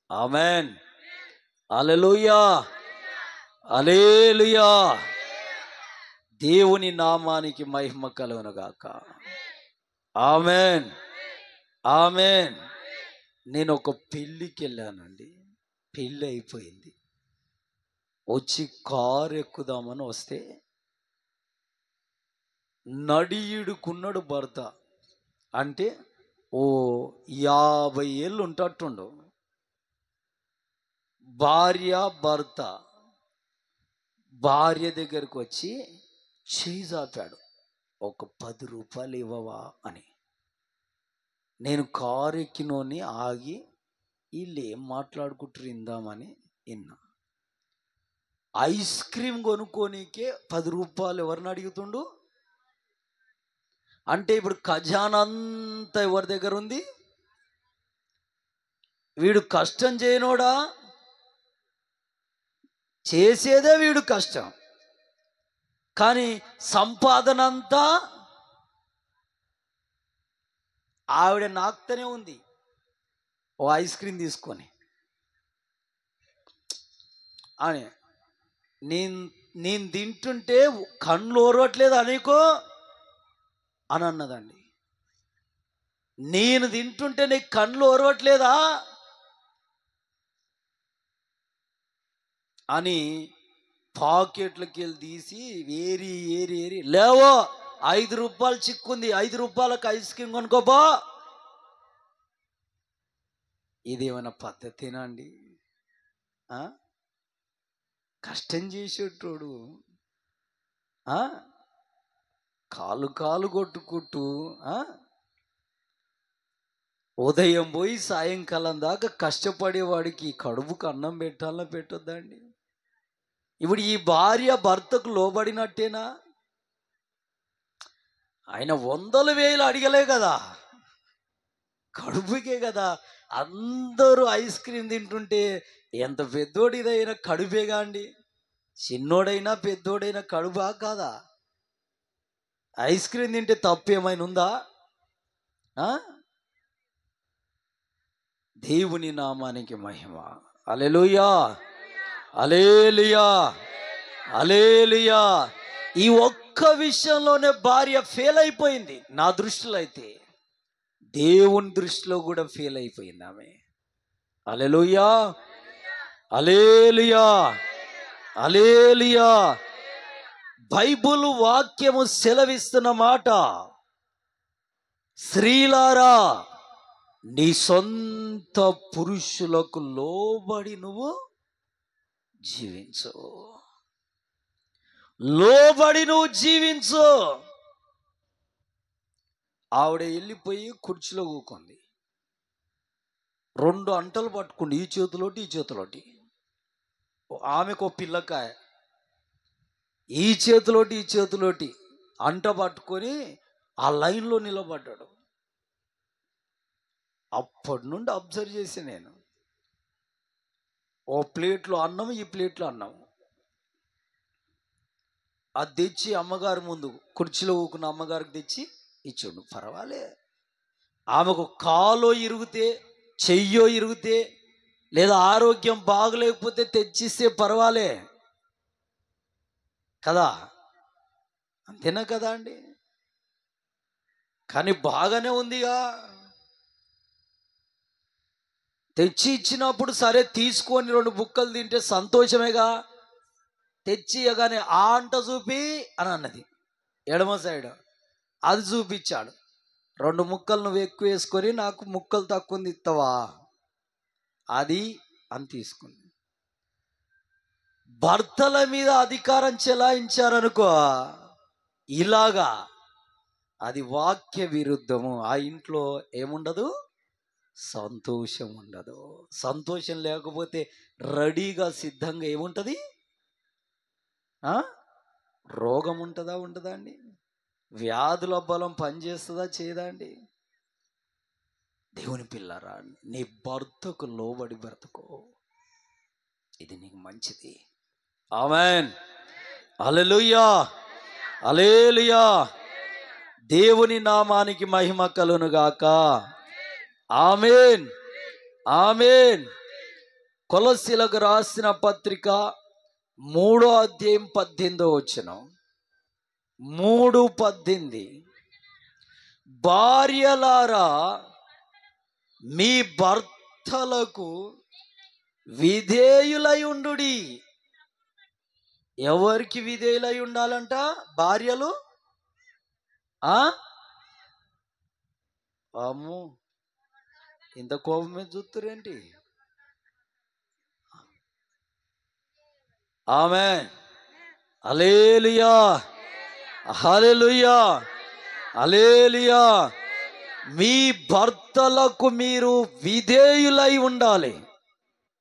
ఆమెన్. హల్లెలూయా, హల్లెలూయా. దేవుని నామానికి మహిమ కలుగును గాక. Amen, amen. నేను ఒక పెళ్ళికి వెళ్ళానండి. పెళ్ళి అయిపోయింది. వచ్చి కారు ఎక్కుదామని వస్తే నడియుడుకున్నాడు భర్త. అంటే ఓ 50 ఏళ్ళు ఉంటట్టుండు. భార్య భర్త భార్య దగ్గరకు వచ్చి చేయి చాపాడు, ఒక 10 రూపాయలు ఇవ్వవా అని. నేను కారు ఎక్కినోని ఆగి వీళ్ళు ఏం మాట్లాడుకుంటారు ఇందామని విన్నా. ఐస్ క్రీమ్ కొనుక్కోనికే 10 రూపాయలు ఎవరిని అడుగుతుండు? అంటే ఇప్పుడు ఖజానా అంతా ఎవరి దగ్గర ఉంది? వీడు కష్టం చేయనోడా? చేసేదే వీడు కష్టం, కానీ సంపాదన అంతా ఆవిడ నాకుతూనే ఉంది. ఓ ఐస్ క్రీమ్ తీసుకొని అని నేను తింటుంటే కళ్ళు ఓరవట్లేదు అనేకో అని అన్నదండి. నేను తింటుంటే నీకు కళ్ళు ఓరవట్లేదా అని పాకెట్లకి వెళ్ళి తీసి ఏరి ఏరి ఏరి, లేవో 5 రూపాయలు చిక్కుంది, 5 రూపాయలకు ఐస్ క్రీమ్ కొనుక్కోబో. ఇదేమైనా పద్ధతేనా అండి? కష్టం చేసేటోడు కాలు కాలు కొట్టుకుంటూ ఉదయం పోయి సాయంకాలం దాకా కష్టపడేవాడికి కడుపుకు అన్నం పెట్టాలన్నా పెట్టొద్దండి? ఇప్పుడు ఈ భార్య భర్తకు లోబడినట్టేనా? ఆయన 100,000 అడిగలే కదా, కడుపుకే కదా. అందరూ ఐస్ క్రీమ్ తింటుంటే ఎంత పెద్దోడిదైనా కడుపేగా అండి. చిన్నోడైనా పెద్దోడైనా కడుపా కాదా? ఐస్ క్రీమ్ తింటే తప్పు ఏమైనా ఉందా? దేవుని నామానికి మహిమ. హల్లెలూయా, హల్లెలూయా, హల్లెలూయా. ఈ ఒక్క విషయంలోనే భార్య ఫెయిల్ అయిపోయింది. నా దృష్టిలో అయితే దేవుని దృష్టిలో కూడా ఫెయిల్ అయిపోయింది ఆమె. హల్లెలూయా, హల్లెలూయా, హల్లెలూయా. బైబిల్ వాక్యము సెలవిస్తున్న మాట, స్త్రీలారా నీ సొంత పురుషులకు లోబడి నువ్వు జీవించు, లోబడి నువ్వు జీవించు. ఆవిడ వెళ్ళిపోయి కుర్చీలో కూకుంది. 2 అంటలు పట్టుకుంది, ఈ చేతిలోటి ఈ చేతిలోటి. ఆమెకు పిల్లకాయ ఈ చేతిలోటి ఈ చేతిలోటి అంట పట్టుకొని ఆ లైన్లో నిలబడ్డాడు. అప్పటి నుండి అబ్జర్వ్ చేసి నేను, ఓ ప్లేట్లో అన్నం, ఈ ప్లేట్లో అన్నం, అది తెచ్చి అమ్మగారి ముందు కుర్చీలో ఊకున్న అమ్మగారికి తెచ్చి ఇచ్చాడు. పర్వాలే. ఆమెకు కాలో ఇరిగితే, చెయ్యో ఇరిగితే, లేదా ఆరోగ్యం బాగలేకపోతే తెచ్చిస్తే పర్వాలే కదా, అంతేనా కదా అండి? కానీ బాగానే ఉందిగా, తెచ్చి ఇచ్చినప్పుడు సరే తీసుకొని 2 బుక్కలు తింటే సంతోషమేగా. తెచ్చి ఇవ్వగానే ఆ అంట చూపి అని అన్నది, ఎడమ సైడ్ అది చూపించాడు. 2 ముక్కలు నువ్వు ఎక్కువ వేసుకొని నాకు ముక్కలు తక్కువ ఇస్తావా అది అని తీసుకుంది. భర్తల మీద అధికారం చెలాయించారనుకో, ఇలాగా అది వాక్య విరుద్ధము. ఆ ఇంట్లో ఏముండదు, సంతోషం ఉండదు. సంతోషం లేకపోతే రెడీగా సిద్ధంగా ఏముంటుంది, రోగం ఉంటుందా ఉంటుందా అండి? వ్యాధుల బలం పనిచేస్తుందా చేయదా అండి? దేవుని పిల్లరా, నీ భర్తకు లోబడి బ్రతుకో, ఇది నీకు మంచిది. ఆమేన్, హల్లెలూయా, హల్లెలూయా. దేవుని నామానికి మహిమ కలుగును గాక. ఆమేన్, ఆమేన్. కొలస్సీలకు రాసిన పత్రిక 3వ అధ్యాయం 18వ వచనం, 3:18, భార్యలారా మీ భర్తలకు విధేయులై ఉండుడి. ఎవరికి విధేయులై ఉండాలంట? భార్యలు. అమ్ము, ఇంత కోపం మీద చూస్తురేంటి? ఆమేన్, హల్లెలూయా, హల్లెలూయా, హల్లెలూయా. మీ భర్తలకు మీరు విధేయులై ఉండాలి.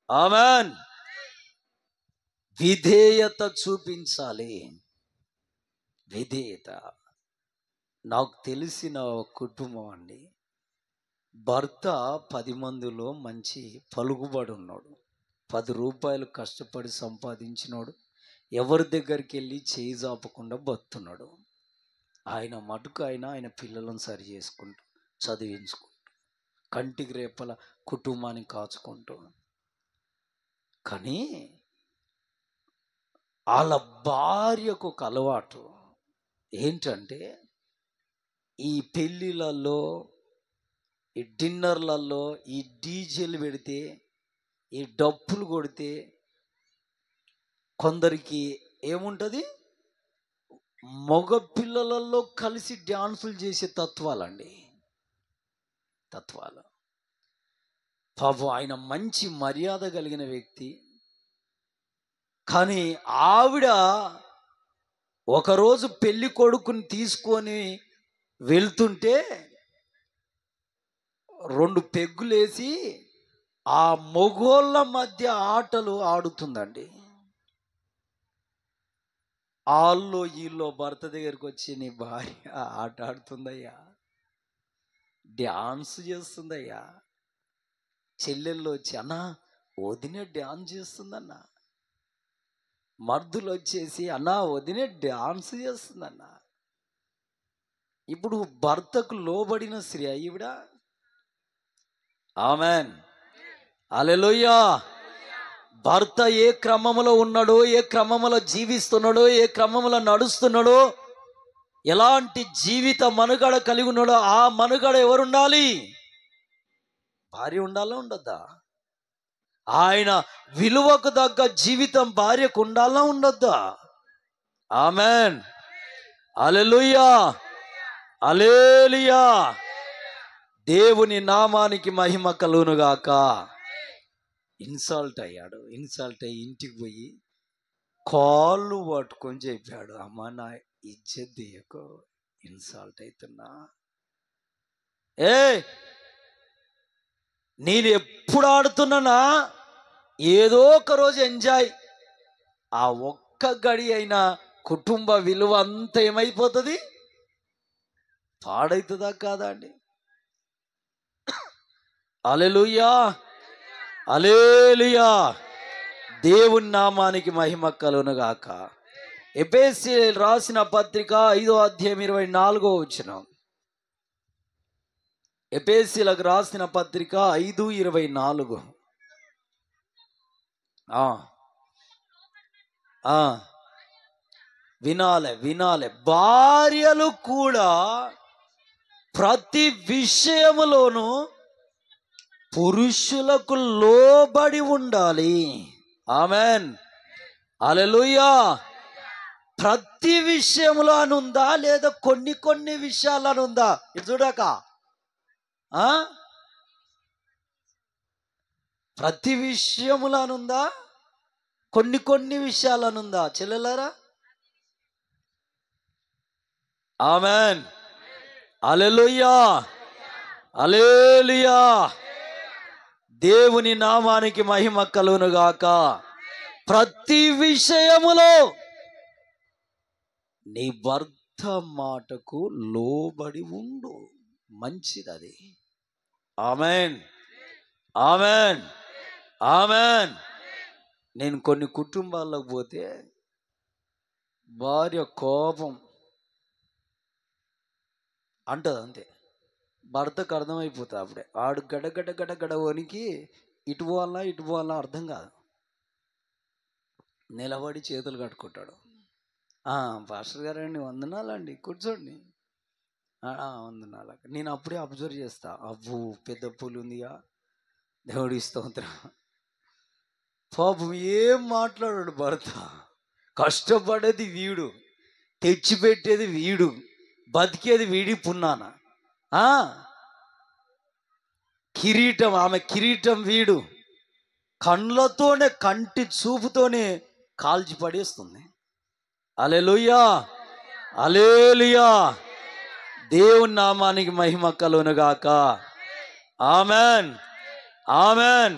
ఆమేన్, విధేయత చూపించాలి. విధేయత. నాకు తెలిసిన కుటుంబం అండి, భర్త 10 మందిలో మంచి పలుకుబడి ఉన్నాడు, 10 రూపాయలు కష్టపడి సంపాదించినాడు, ఎవరి దగ్గరికి వెళ్ళి చేయి జాపకుండా బతున్నాడు. ఆయన మటుకు ఆయన పిల్లలను సరి చేసుకుంటూ, చదివించుకుంటూ, కంటికి రేపల కుటుంబాన్ని కాచుకుంటూ. కానీ వాళ్ళ భార్యకు ఒక అలవాటు ఏంటంటే, ఈ పెళ్ళిళ్ళల్లో, ఈ డిన్నర్లలో ఈ డీజేలు పెడితే, ఈ డప్పులు కొడితే కొందరికి ఏముంటుంది, మగ పిల్లలలో కలిసి డ్యాన్సులు చేసే తత్వాలండి, తత్వాలు. పాపం ఆయన మంచి మర్యాద కలిగిన వ్యక్తి, కానీ ఆవిడ ఒకరోజు పెళ్లి కొడుకుని తీసుకొని వెళ్తుంటే 2 పెగ్గులేసి ఆ మొగోళ్ళ మధ్య ఆటలు ఆడుతుందండి. ఆల్లో వీళ్ళు భర్త దగ్గరికి వచ్చి, నీ భార్య ఆట ఆడుతుందయ్యా, డ్యాన్స్ చేస్తుందయ్యా. చెల్లెళ్ళు వచ్చి, అన్నా వదినే డ్యాన్స్ చేస్తుందన్న. మర్దులు వచ్చేసి, అన్నా వదినే డ్యాన్స్ చేస్తుందన్న. ఇప్పుడు భర్తకు లోబడిన స్త్రీ ఈవిడ. ఆమేన్, హల్లెలూయా. భర్త ఏ క్రమములో ఉన్నాడో, ఏ క్రమములో జీవిస్తున్నాడో, ఏ క్రమములో నడుస్తున్నాడో, ఎలాంటి జీవిత మనుగడ కలిగి ఉన్నాడో, ఆ మనుగడ ఎవరుండాలి? భార్య ఉండాలా ఉండద్దా? ఆయన విలువకు తగ్గ జీవితం భార్యకు ఉండాలా ఉండద్దా? ఆమేన్, హల్లెలూయా, హల్లెలూయా. దేవుని నామానికి మహిమ కలుగునుగాక. ఇన్సల్ట్ అయ్యాడు. ఇన్సల్ట్ అయ్యి ఇంటికి పోయి కాళ్ళు పట్టుకొని చెప్పాడు, అమ్మ నా ఇజ్జత్ తీయకు, ఇన్సల్ట్ అవుతున్నా. నేను ఎప్పుడు ఆడుతున్నానా, ఏదో ఒక రోజు ఎంజాయ్. ఆ ఒక్క గడి అయినా కుటుంబ విలువ అంతా ఏమైపోతుంది, పాడవుతుందా కాదా అండి? హల్లెలూయా, హల్లెలూయా. దేవుని నామానికి మహిమ కలుగునుగాక. ఎఫెసీ రాసిన పత్రిక 5వ అధ్యాయం 24వ వచనం. ఎఫెసీలకు రాసిన పత్రిక 5:24. వినాలే, వినాలే. భార్యలు కూడా ప్రతి విషయములోనూ పురుషులకు లోబడి ఉండాలి. ఆమేన్, హల్లెలూయా. ప్రతి విషయంలో అనుందా లేదా కొన్ని విషయాలు అనుందా? ఇది చూడక ప్రతి విషయములో అనుందా, కొన్ని కొన్ని విషయాలనుందా చెల్లెలారా? ఆమెన్, హల్లెలూయా, హల్లెలూయా. దేవుని నామానికి మహిమ కలుగును గాక. ప్రతి విషయములో నీ భర్త మాటకు లోబడి ఉండు, మంచిది అది. Amen, amen, amen. నేను కొన్ని కుటుంబాల్లోకి పోతే భార్య కోపం అంటది అంతే, భర్తకు అర్థమైపోతుంది అప్పుడే. ఆడు గడగడ గడగడ వనికి ఇటు పోవాలా అర్థం కాదు, నిలబడి చేతులు కట్టుకుంటాడు. పాస్టర్ గారండి వందనాలండి, కూర్చోండి. వందనాలు. నేను అప్పుడే అబ్జర్వ్ చేస్తా, అబ్బు పెద్ద పూలు ఉందిగా, దేవుడి స్తోత్రం. పాపం ఏం మాట్లాడాడు భర్త. కష్టపడేది వీడు, తెచ్చిపెట్టేది వీడు, బతికేది వీడి పున్నాన. కిరీటం, ఆమె కిరీటం వీడు. కండ్లతోనే, కంటి చూపుతోనే కాల్చి పడేస్తుంది. హల్లెలూయా, హల్లెలూయా. దేవుని నామానికి మహిమ కలుగును గాక. Amen, amen.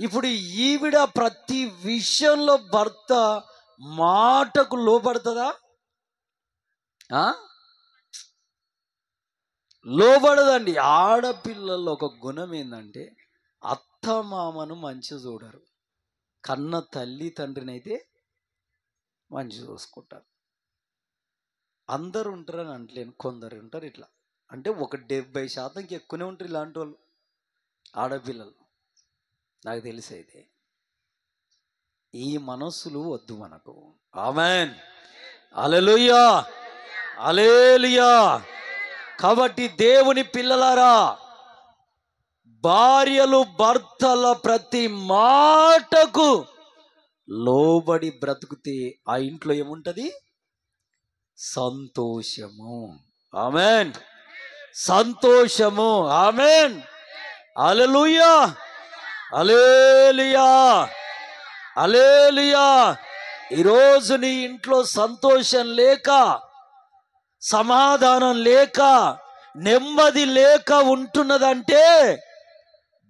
ఇప్పుడు ఈవిడ ప్రతి విషయంలో భర్త మాటకు లోబడుతుందా? లోబడదండి. ఆడపిల్లల్లో ఒక గుణం ఏంటంటే అత్త మామను మంచి చూడరు, కన్న తల్లి తండ్రిని అయితే మంచి చూసుకుంటారు. అందరు ఉంటారని అంటలేను, కొందరు ఉంటారు ఇట్లా. అంటే ఒక 70% ఎక్కువనే ఉంటారు ఇలాంటి వాళ్ళు, ఆడపిల్లలు. నాకు తెలిసి అయితే ఈ మనస్సులు వద్దు మనకు. ఆమెన్, హల్లెలూయా, హల్లెలూయా. కాబట్టి దేవుని పిల్లలారా, భార్యలు భర్తల ప్రతి మాటకు లోబడి బ్రతుకుతే ఆ ఇంట్లో ఏముంటది? సంతోషము. ఆమెన్, సంతోషము. ఆమెన్, హల్లెలూయా, హల్లెలూయా, హల్లెలూయా. ఈరోజు నీ ఇంట్లో సంతోషం లేక, సమాధానం లేక, నెమ్మది లేక ఉంటున్నదంటే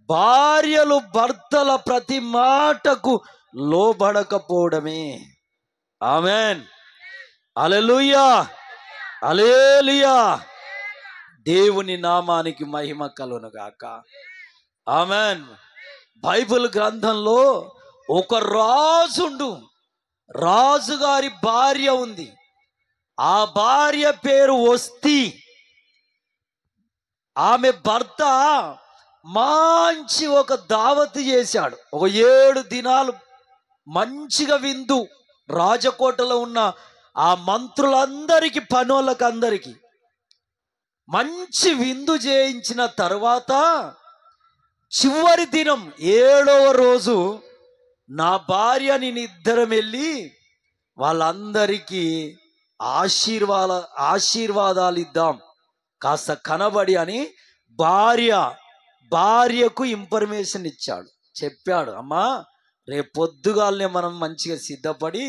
భార్యలు భర్తల ప్రతి మాటకు లోబడకపోవడమే. ఆమెన్, హల్లెలూయా, హల్లెలూయా. దేవుని నామానికి మహిమ కలుగును గాక. ఆమెన్. బైబిల్ గ్రంథంలో ఒక రాజుండు, రాజుగారి భార్య ఉంది. ఆ భార్య పేరు వస్తి. ఆమె భర్త మంచి ఒక దావత్ చేశాడు. ఒక 7 దినాలు మంచిగా విందు, రాజకోటలో ఉన్న ఆ మంత్రులందరికీ, పనోళ్ళకి అందరికీ మంచి విందు చేయించిన తర్వాత చివరి దినం 7వ రోజు నా భార్య నేనిద్దరం వెళ్ళి వాళ్ళందరికీ ఆశీర్వాదాలు ఇద్దాం కాస్త కనబడి అని భార్యకు ఇన్ఫర్మేషన్ ఇచ్చాడు, చెప్పాడు. అమ్మా, రేపు పొద్దుగాలనే మనం మంచిగా సిద్ధపడి,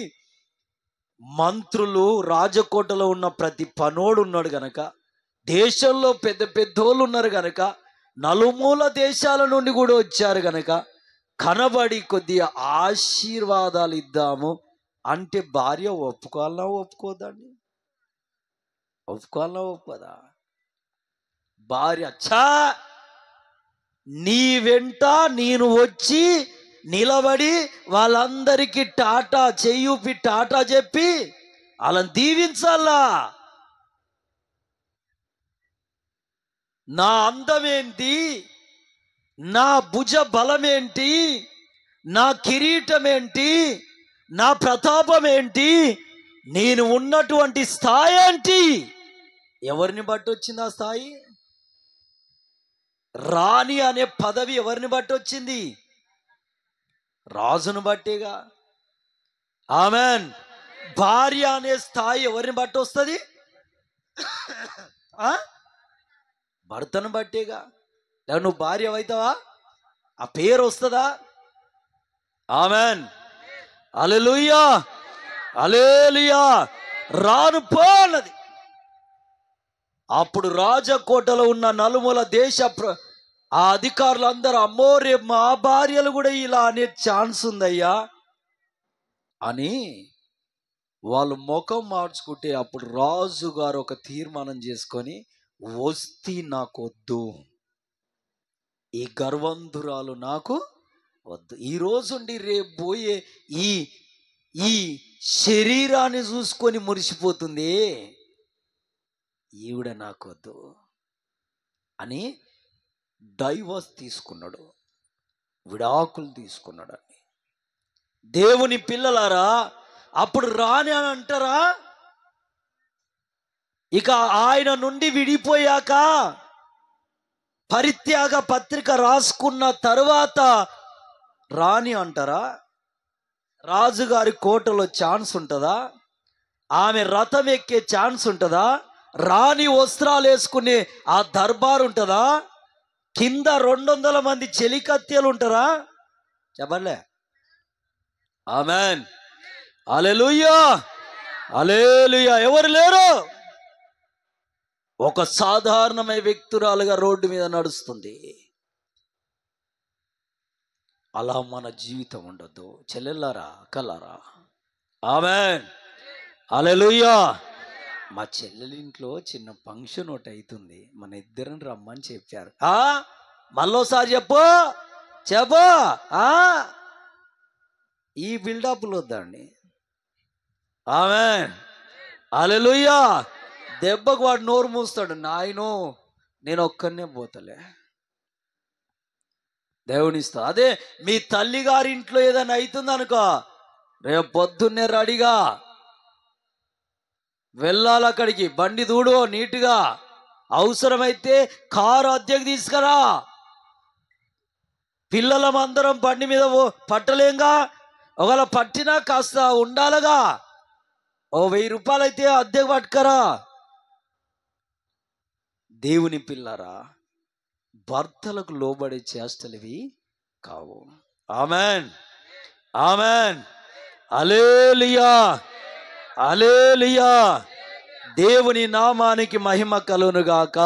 మంత్రులు, రాజకోటలో ఉన్న ప్రతి పనోడు ఉన్నాడు గనక, దేశంలో పెద్ద పెద్దోళ్ళు ఉన్నారు గనక, నలుమూల దేశాల నుండి కూడా వచ్చారు గనక కనబడి కొద్దిగా ఆశీర్వాదాలు ఇద్దాము అంటే భార్య ఒప్పుకోవాలన్నా ఒప్పుకోదండి? ఒప్పుకోవాలన్నా ఒప్పుకోదా? భార్య నీ వెంట నేను వచ్చి నిలబడి వాళ్ళందరికీ టాటా చెయ్యూపి టాటా చెప్పి వాళ్ళని దీవించాలా? నా అందమేంటి, నా భుజ బలమేంటి, నా కిరీటం ఏంటి, నా ప్రతాపం ఏంటి, నేను ఉన్నటువంటి స్థాయి ఏంటి? ఎవరిని బట్టి వచ్చింది ఆ స్థాయి? రాణి అనే పదవి ఎవరిని బట్టి వచ్చింది? రాజును బట్టేగా. ఆమెన్. భార్య అనే స్థాయి ఎవరిని బట్టి వస్తుంది? భర్తను బట్టేగా. నువ్వు భార్య అవుతావా? ఆ పేరు వస్తుందా? ఆమెన్, హల్లెలూయా, హల్లెలూయా. రాను పో అన్నది. అప్పుడు రాజకోటలో ఉన్న నలుమూల దేశ ఆ అధికారులందరూ, అమ్మో రేపు మా భార్యలు కూడా ఇలా అనే ఛాన్స్ ఉందయ్యా అని వాళ్ళు ముఖం మార్చుకుంటే, అప్పుడు రాజు గారు ఒక తీర్మానం చేసుకొని, వస్తీ నాకొద్దు, ఈ గర్వంధురాలు నాకు వద్దు. ఈ రోజుండి రేపు పోయే ఈ ఈ శరీరాన్ని చూసుకొని మురిసిపోతుంది, ఈవిడ నాకు వద్దు అని డైవర్స్ తీసుకున్నాడు, విడాకులు తీసుకున్నాడు అని. దేవుని పిల్లలారా, అప్పుడు రాని అని అంటారా? ఇక ఆయన నుండి విడిపోయాక పరిత్యాగ పత్రిక రాసుకున్న తరువాత రాని అంటారా? రాజుగారి కోటలో ఛాన్స్ ఉంటుందా? ఆమె రథం ఎక్కే ఛాన్స్ ఉంటుందా? రాణి వస్త్రాలు వేసుకునే ఆ దర్బారు ఉంటుందా? కింద 200 మంది చెలికత్తెలు ఉంటారా? చెప్పలే. ఆమెన్, హల్లెలూయా, హల్లెలూయా. ఎవరు లేరు. ఒక సాధారణమైన వ్యక్తురాలుగా రోడ్డు మీద నడుస్తుంది. అలా మన జీవితం ఉండదు చెల్లెల్లారా, అక్కలారా. ఆమెన్, హల్లెలూయా. మా చెల్లెలి ఇంట్లో చిన్న ఫంక్షన్ ఒకటి అవుతుంది, మన ఇద్దరిని రమ్మని చెప్పారు. మళ్ళోసారి చెప్పు. ఈ బిల్డప్లు వద్దండి. ఆమెన్, హల్లెలూయా. దెబ్బకు వాడు నోరు మూస్తాడు, నాయనో నేను ఒక్కనే పోతలే, దేవునిస్తా. అదే మీ తల్లి గారి ఇంట్లో ఏదైనా అవుతుంది అనుకో, రేపు పొద్దున్నే రెడీగా వెళ్ళాలి అక్కడికి, బండి దూడు నీట్గా, అవసరమైతే కారు అద్దెకు తీసుకురా. పిల్లలమందరం బండి మీద పట్టలేంగా, ఒకవేళ పట్టినా కాస్త ఉండాలగా, ఓ 1000 రూపాయలు అయితే అద్దెకు పట్టుకరా. దేవుని పిల్లరా, భర్తలకు లోబడే చేష్టలివి కావు. ఆమెన్, ఆమెన్, హల్లెలూయా, హల్లెలూయా. దేవుని నామానికి మహిమ కలుగునుగాక.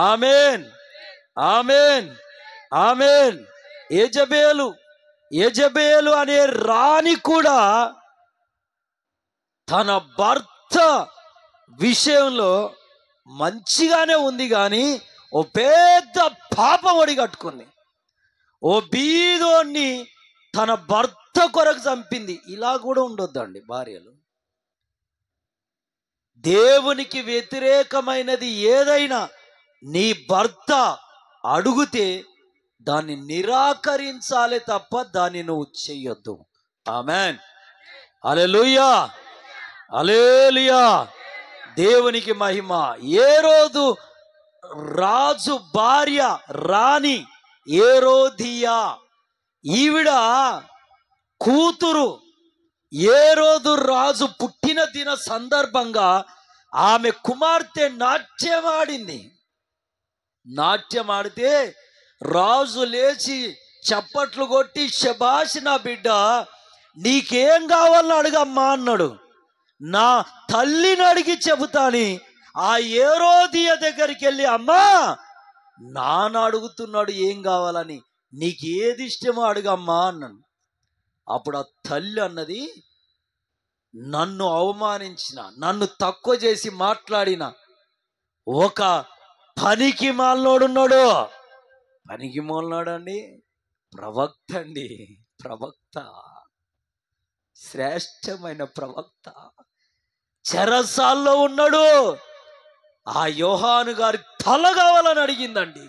Amen, amen, amen. యెజబెలు అనే రాణి కూడా తన భర్త విషయంలో మంచిగానే ఉంది, కానీ ఓ పెద్ద పాపం ఒడిగట్టుకుంది. ఓ బీదోన్ని తన భర్త కొరకు చంపింది. ఇలా కూడా ఉండొద్దండి భార్యలు. దేవునికి వ్యతిరేకమైనది ఏదైనా నీ భర్త అడుగుతే దాన్ని నిరాకరించాలి తప్ప దాన్ని నువ్వు చెయ్యొద్దు. ఆమెన్, హల్లెలూయా, హల్లెలూయా. దేవునికి మహిమ. ఏ రోజు రాజు భార్య రాణి ఏరోదియా, ఈవిడ కూతురు ఏ రోజు రాజు పుట్టిన దిన సందర్భంగా ఆమె కుమార్తె నాట్యమాడింది. నాట్యమాడితే రాజు లేచి చప్పట్లు కొట్టి, శబాష్ నా బిడ్డ, నీకేం కావాలని అడగమ్మా అన్నాడు. నా తల్లిని అడిగి చెబుతాని ఆ ఏరోదియ దగ్గరికి వెళ్ళి, అమ్మా నాన్న అడుగుతున్నాడు ఏం కావాలని, నీకు ఏది ఇష్టమో అడుగమ్మా అన్నాను. అప్పుడు ఆ తల్లి అన్నది, నన్ను అవమానించిన, నన్ను తక్కువ చేసి మాట్లాడిన ఒక పనికి మాలినోడున్నాడు. పనికి మాలినాడు అండి, ప్రవక్త అండి, ప్రవక్త, శ్రేష్టమైన ప్రవక్త, చెరసాల్లో ఉన్నాడు. ఆ యోహాను గారి తల కావాలని అడిగిందండి.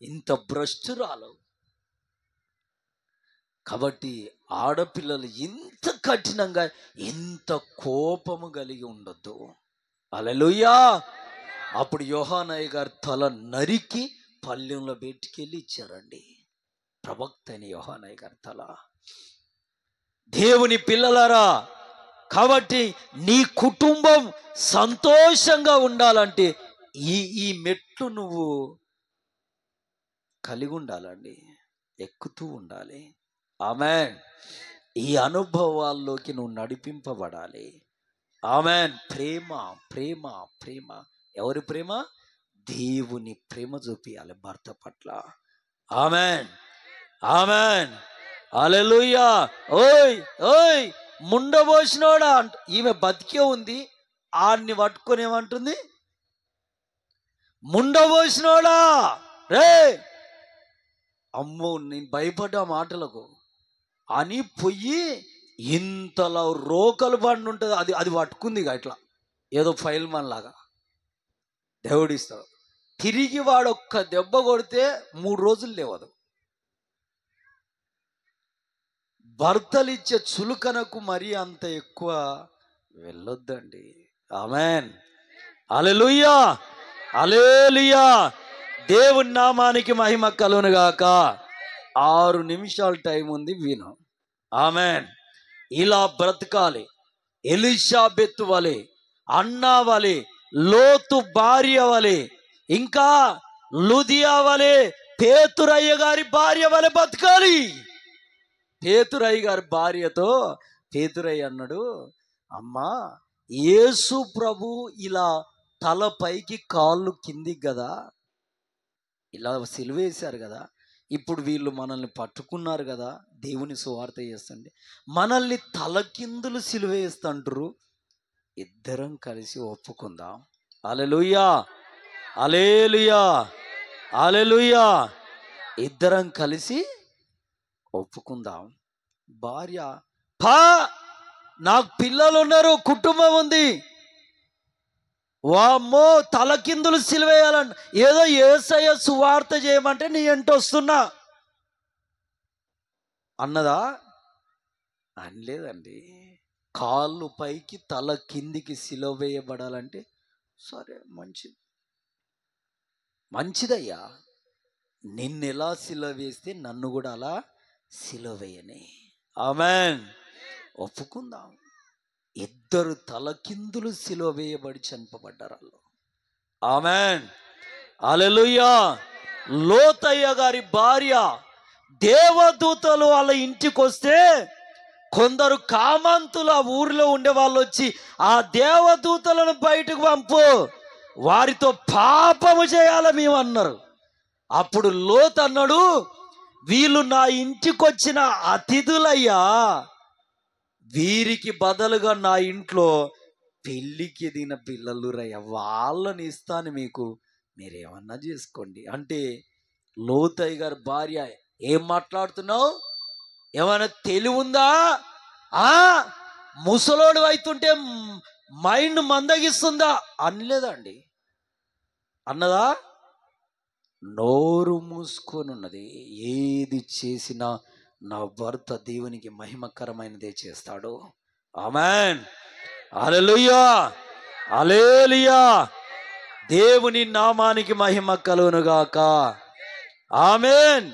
ఇంత భ్రష్టురాలు. కాబట్టి ఆడపిల్లలు ఇంత కఠినంగా, ఇంత కోపము కలిగి ఉండొద్దు. హల్లెలూయా. అప్పుడు యోహానయ్య గారి తల నరికి పల్లెంలో పెట్టుకెళ్ళి ఇచ్చారండి, ప్రవక్త అయిన యోహానయ్య గారి తల. దేవుని పిల్లలారా, కాబట్టి నీ కుటుంబం సంతోషంగా ఉండాలంటే ఈ మెట్లు నువ్వు కలిగి ఉండాలండి, ఎక్కుతూ ఉండాలి. ఆమెన్, ఈ అనుభవాల్లోకి నువ్వు నడిపింపబడాలి. ఆమెన్. ప్రేమ ప్రేమ ప్రేమ. ఎవరి ప్రేమ? దేవుని ప్రేమ చూపియాలి భర్త పట్ల. ఆమెన్ ఆమెన్ హల్లెలూయా. ఓయ్ ఓయ్ ముండబోసినోడా అంట. ఈమె బతికే ఉంది, ఆడిని పట్టుకొని ఏమంటుంది? ముండబోసినోడా రే. అమ్మో, నేను భయపడ్డా మాటలకు అని పొయ్యి ఇంతలో రోకలు బండి ఉంటుంది, అది అది పట్టుకుంది ఇట్లా ఏదో ఫైల్ మన్ లాగా. దేవుడిస్తాడు. తిరిగి వాడు ఒక్క దెబ్బ కొడితే 3 రోజులు లేవదు. భర్తలు ఇచ్చే చులుకనకు మరీ అంత ఎక్కువ వెళ్ళొద్దండి. ఆమెన్ హల్లెలూయా హల్లెలూయా. దేవుని నామానికి మహిమ కలుగును గాక. 6 నిమిషాలు టైం ఉంది, విను. ఆమెన్. ఇలా బ్రతకాలి. ఎలిషాబెత్ వలె, అన్నా వలె, లోతు భార్య వలె, ఇంకా లుదియా వలె, పేతురయ్య గారి భార్య వలె బతకాలి. పేతురయ్య గారి భార్యతో పేతురయ్య అన్నాడు, అమ్మా యేసు ప్రభు ఇలా తల పైకి కాళ్ళు కిందికి కదా, ఇలా సిలువేశారు కదా, ఇప్పుడు వీళ్ళు మనల్ని పట్టుకున్నారు కదా, దేవుని సువార్త చేస్తుండే మనల్ని తలకిందులు సిలువేస్తుంటారు, ఇద్దరం కలిసి ఒప్పుకుందాం. హల్లెలూయా హల్లెలూయా హల్లెలూయా. ఇద్దరం కలిసి ఒప్పుకుందాం. భార్య, పా నాకు పిల్లలు ఉన్నారు, కుటుంబం ఉంది, వామ్మో తలకిందులు సిలువేయాలంట, ఏదో యేసయ్య సువార్త చేయమంటే నీ ఎంట వస్తున్నా అన్నదా? అనలేదండి. కాళ్ళు పైకి తల కిందికి సిలువ వేయబడాలంటే సరే మంచిదయ్యా, నిన్నెలా సిలువ వేస్తే నన్ను కూడా అలా సిలువ వేయని. ఆమెన్. ఒప్పుకుందాం. ఇద్దరు తలకిందులు సిలువ వేయబడి చంపబడ్డారు. Amen hallelujah. లోతయ్య గారి భార్య, దేవదూతలు వాళ్ళ ఇంటికి వస్తే కొందరు కామంతులు ఆ ఊరిలో ఉండే వాళ్ళు వచ్చి ఆ దేవదూతలను బయటకు పంపు, వారితో పాపము చేయాలి మేము అన్నారు. అప్పుడు లోతు అన్నాడు, వీళ్ళు నా ఇంటికి వచ్చిన అతిథులయ్యా, వీరికి బదులుగా నా ఇంట్లో పెళ్ళికి ఎదిగిన పిల్లలు రయ్య, వాళ్ళని ఇస్తాను మీకు, మీరేమన్నా చేసుకోండి అంటే. లోతయ్య గారి భార్య, ఏం మాట్లాడుతున్నావు, ఏమైనా తెలివి ఉందా? ముసలోడు అవుతుంటే మైండ్ మందగిస్తుందా అనలేదండి. అన్నదా? నోరు మూసుకొని ఉన్నది. ఏది చేసినా నా భర్త దేవునికి మహిమకరమైనదే చేస్తాడు. ఆమెన్ హల్లెలూయా హల్లెలూయా. దేవుని నామానికి మహిమ కలుగును గాక. Amen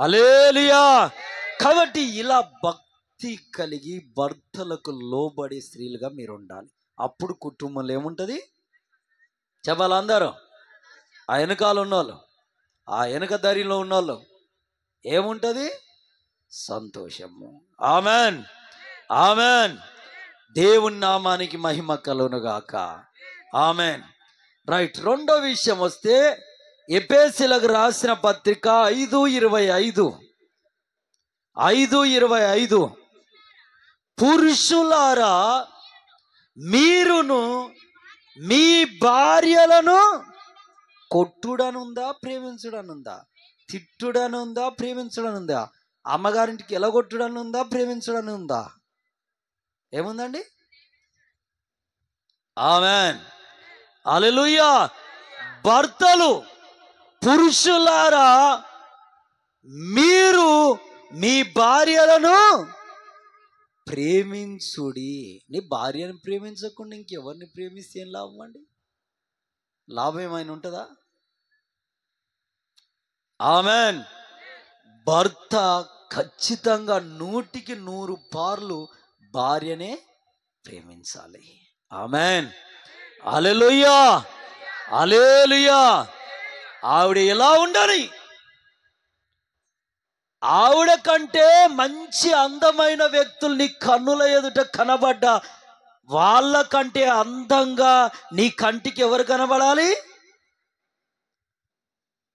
hallelujah. కాబట్టి ఇలా భక్తి కలిగి భర్తలకు లోబడే స్త్రీలుగా మీరు ఉండాలి. అప్పుడు కుటుంబంలో ఏముంటుంది చెప్పాలి అందరూ? ఆ వెనకాల ఉన్నోళ్ళు, ఆ వెనక దారిలో ఉన్నోళ్ళు ఏముంటుంది? సంతోషము. Amen amen. దేవుని నామానికి మహిమ కలుగును గాక. ఆమెన్. రైట్. రెండో విషయం వస్తే ఎఫెసీయులకు రాసిన పత్రిక 5:25 పురుషులారా మీరును మీ భార్యలను కొట్టుడనుందా ప్రేమించుడనుందా? తిట్టుడనుందా ప్రేమించుడనుందా? అమ్మగారింటికి ఎలా కొట్టుడనుందా ప్రేమించుడనుందా? ఏముందండి? Amen hallelujah. భర్తలు, పురుషులారా మీరు మీ భార్యలను ప్రేమించుడి. నీ భార్యను ప్రేమించకుండా ఇంకెవరిని ప్రేమిస్తే ఏం లాభం అండి? లాభం ఏమైనా ఉంటుందా? ఆమెన్. భర్త ఖచ్చితంగా 100కి 100 పార్లు భార్యనే ప్రేమించాలి. ఆమెన్ హల్లెలూయా హల్లెలూయా. ఆవిడ ఎలా ఉండాలి? ఆవిడ కంటే మంచి అందమైన వ్యక్తులు నీ కన్నుల ఎదుట కనబడ్డ వాళ్ళకంటే అందంగా నీ కంటికి ఎవరు కనబడాలి?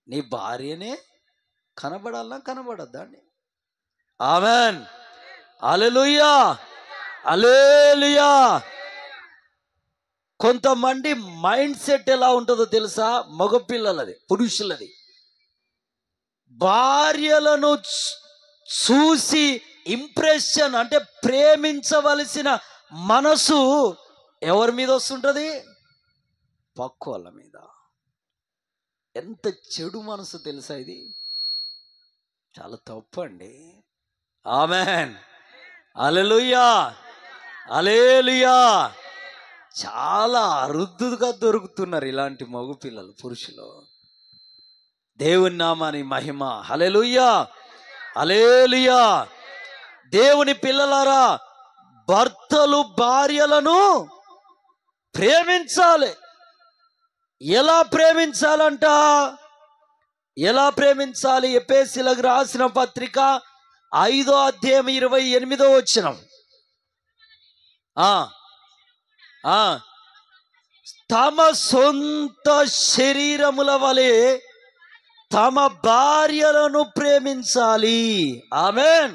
నీ భార్యనే కనబడాలా, కనబడద్దా అండి? ఆమెన్. హల్లెలూయా, హల్లెలూయా. కొంతమంది మైండ్ సెట్ ఎలా ఉంటుందో తెలుసా? మగపిల్లలది, పురుషులది. భార్యలను చూసి ఇంప్రెషన్ అంటే ప్రేమించవలసిన మనసు ఎవరి మీద వస్తుంటది? పక్క వాళ్ళ మీద. ఎంత చెడు మనసు తెలుసా ఇది? చాలా తప్పండి. ఆమెన్. హల్లెలూయా, హల్లెలూయా. చాలా అరుదుగా దొరుకుతున్నారు ఇలాంటి మగ పిల్లలు, పురుషులు. దేవుని నామాని మహిమ. హల్లెలూయా, హల్లెలూయా. దేవుని పిల్లలారా, భర్తలు భార్యలను ప్రేమించాలి. ఎలా ప్రేమించాలంట? ఎలా ప్రేమించాలి? ఎఫెసీయులకు రాసిన పత్రిక 5వ అధ్యాయం 28వ వచనం. తమ సొంత శరీరముల వలె తమ భార్యలను ప్రేమించాలి. ఆమేన్.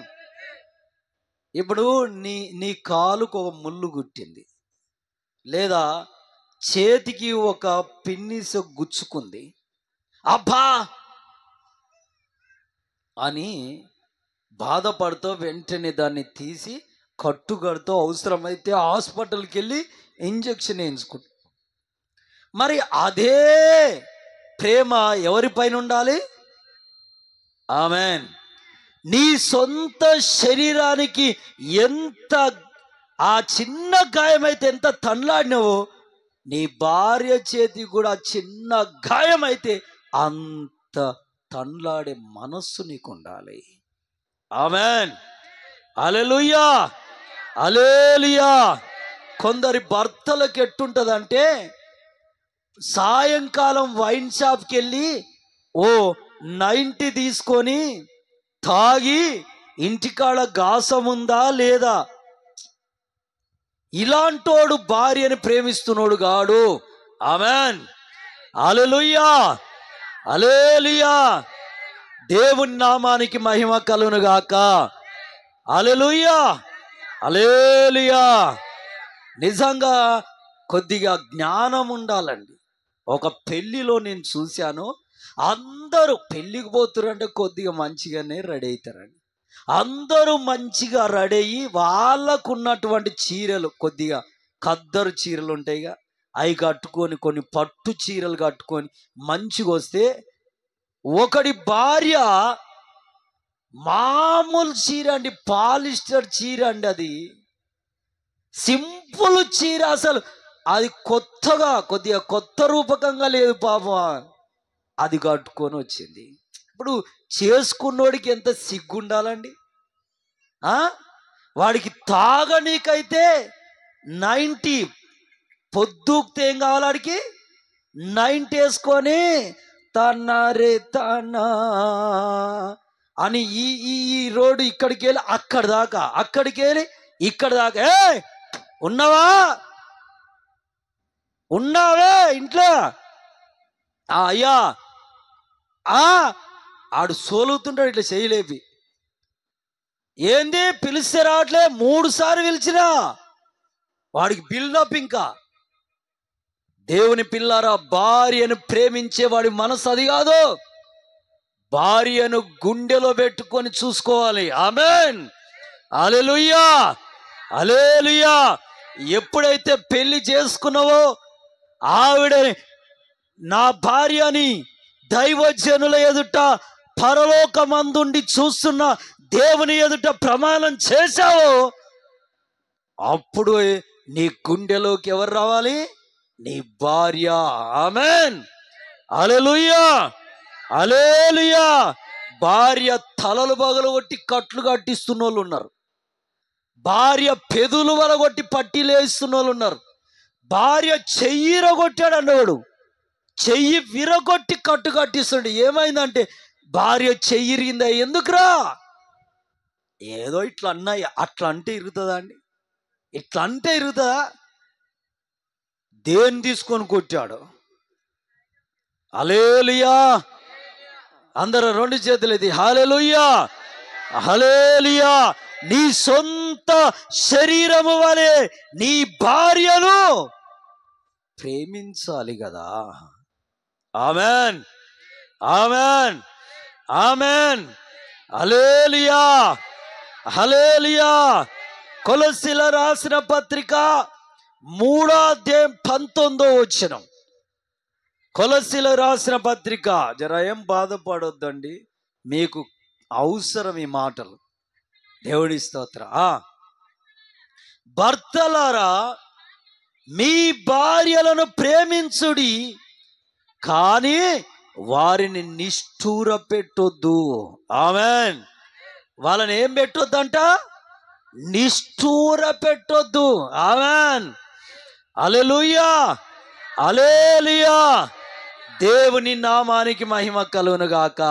ఇప్పుడు నీ కాలుకు ఒక ముళ్ళు గుట్టింది, లేదా చేతికి ఒక పిన్నిస గుచ్చుకుంది, అబ్బా అని బాధపడుతూ వెంటనే దాన్ని తీసి కట్టుకడుతూ అవసరమైతే హాస్పిటల్కి వెళ్ళి ఇంజెక్షన్ వేయించుకుంటు. మరి అదే ప్రేమ ఎవరిపైన ఉండాలి? ఆమెన్. నీ సొంత శరీరానికి ఎంత ఆ చిన్న గాయమైతే ఎంత తన్లాడినవో, నీ భార్య చేతి కూడా చిన్న గాయమైతే అంత తన్లాడే మనస్సు నీకు ఉండాలి. ఆమెన్. హల్లెలూయా, హల్లెలూయా. కొందరి భర్తలకు ఎట్టుంటదంటే, సాయంకాలం వైన్ షాప్కి వెళ్ళి 90 తీసుకొని తాగి ఇంటికాడ గాసముందా లేదా, ఇలాంటోడు భార్యని ప్రేమిస్తున్నాడు గాడు. ఆమెన్. హల్లెలూయా, హల్లెలూయా. దేవుని నామానికి మహిమ కలుగును గాక. హల్లెలూయా, హల్లెలూయా. నిజంగా కొద్దిగా జ్ఞానం ఉండాలండి. ఒక పెళ్లిలో నేను చూశాను, అందరూ పెళ్ళికి పోతారంటే కొద్దిగా మంచిగానే రెడీ అవుతారండి. అందరూ మంచిగా రెడీ అయ్యి వాళ్ళకు ఉన్నటువంటి చీరలు, కొద్దిగా ఖద్దరు చీరలు ఉంటాయిగా, అవి కట్టుకొని, కొన్ని పట్టు చీరలు కట్టుకొని మంచిగా వస్తే, ఒకడి భార్య మామూలు చీర అండి, పాలిస్టర్ చీర అండి, అది సింపుల్ చీర, అసలు అది కొద్దిగా కొత్త రూపకంగా లేదు పాపం, అది కట్టుకొని వచ్చింది. ఇప్పుడు చేసుకున్నోడికి ఎంత సిగ్గుండాలండి? వాడికి తాగనీకైతే 90 పొద్దుకితే ఏం కావాలి వాడికి? 90 వేసుకొని తన్నారే తనా అని ఈ రోడ్డు ఇక్కడికి వెళ్ళి అక్కడి దాకా, అక్కడికి వెళ్ళి ఇక్కడ దాకా, ఉన్నావే ఇంట్లో, అయ్యా ఆడు సోలుతుంటాడు ఇట్లా చేయలేపి, ఏంది పిలిస్తే రావట్లే, 3 సార్లు పిలిచినా వాడికి బిల్డప్. ఇంకా దేవుని పిల్లారా, భార్యను ప్రేమించేవాడి మనసు అది కాదు. భార్యను గుండెలో పెట్టుకొని చూసుకోవాలి. ఆమెన్. హల్లెలూయా, హల్లెలూయా. ఎప్పుడైతే పెళ్లి చేసుకున్నావో, ఆవిడని నా భార్యని దైవజనుల ఎదుట పరలోకమందుండి చూస్తున్న దేవుని ఎదుట ప్రమాణం చేశావో, అప్పుడు నీ గుండెలోకి ఎవరు రావాలి? నీ భార్య. ఆమెన్. హల్లెలూయా, హల్లెలూయా. భార్య తలలు పగలగొట్టి కట్లు కట్టిస్తున్న వాళ్ళు ఉన్నారు, భార్య పెదులు వలగొట్టి పట్టీలు వేస్తున్న వాళ్ళు ఉన్నారు, భార్య చెయ్యి విరగొట్టాడు అన్నవాడు చెయ్యి విరగొట్టి కట్టు కట్టిస్తుండే. ఏమైందంటే భార్య చెయ్యి ఇరిగిందా? ఎందుకురా? ఏదో ఇట్లా అన్నాయి, అట్లా అంటే ఇరుగుతుందా అండి? ఇట్లా అంటే ఇరుగుతుందా? దేన్ని తీసుకొని కొట్టాడు? హల్లెలూయా! అందరూ రెండు చేతులు ఎత్తి హల్లెలూయా, హల్లెలూయా. నీ సొంత శరీరము వలె నీ భార్యను ప్రేమించాలి కదా. Amen, amen, amen. Hallelujah, hallelujah. కొలస్సీల రాసిన పత్రిక 3వ అధ్యాయం 19వ వచనం. కొలస్సీల రాసిన పత్రిక. జర ఏం బాధపడొద్దండి, మీకు అవసరం ఈ మాటలు. దేవుడి స్తోత్రం. భర్తలారా మీ భార్యలను ప్రేమించుడి, కానీ వారిని నిష్ఠూర పెట్టొద్దు. ఆమెన్. వాళ్ళని ఏం పెట్టొద్దంట? నిష్ఠూర పెట్టొద్దు. ఆమెన్. హల్లెలూయా, హల్లెలూయా. దేవుని నామానికి మహిమ కలుగును గాక.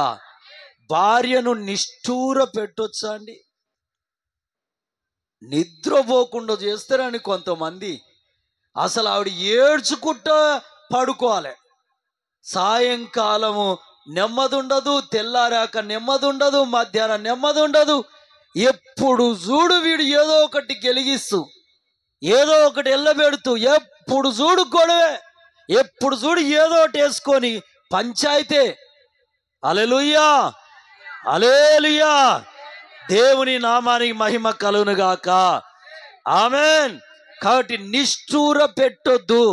భార్యను నిష్ఠూర పెట్టొచ్చా అండి? నిద్రపోకుండా చేస్తారని కొంతమంది. అసలు ఆవిడ ఏడ్చుకుంటా పడుకోవాలి. సాయంకాలము నెమ్మది ఉండదు, తెల్లారాక నెమ్మది ఉండదు, మధ్యాహ్నం నెమ్మది ఉండదు. ఎప్పుడు చూడు వీడు ఏదో ఒకటి గెలిగిస్తూ, ఏదో ఒకటి ఎల్లబెడుతూ, ఎప్పుడు చూడు గొడవే, ఎప్పుడు చూడు ఏదో ఒకటి వేసుకొని పంచాయితే. హల్లెలూయా, హల్లెలూయా. దేవుని నామానికి మహిమ కలుగును గాక. ఆమెన్. కాబట్టి నిష్ఠూర పెట్టొద్దు.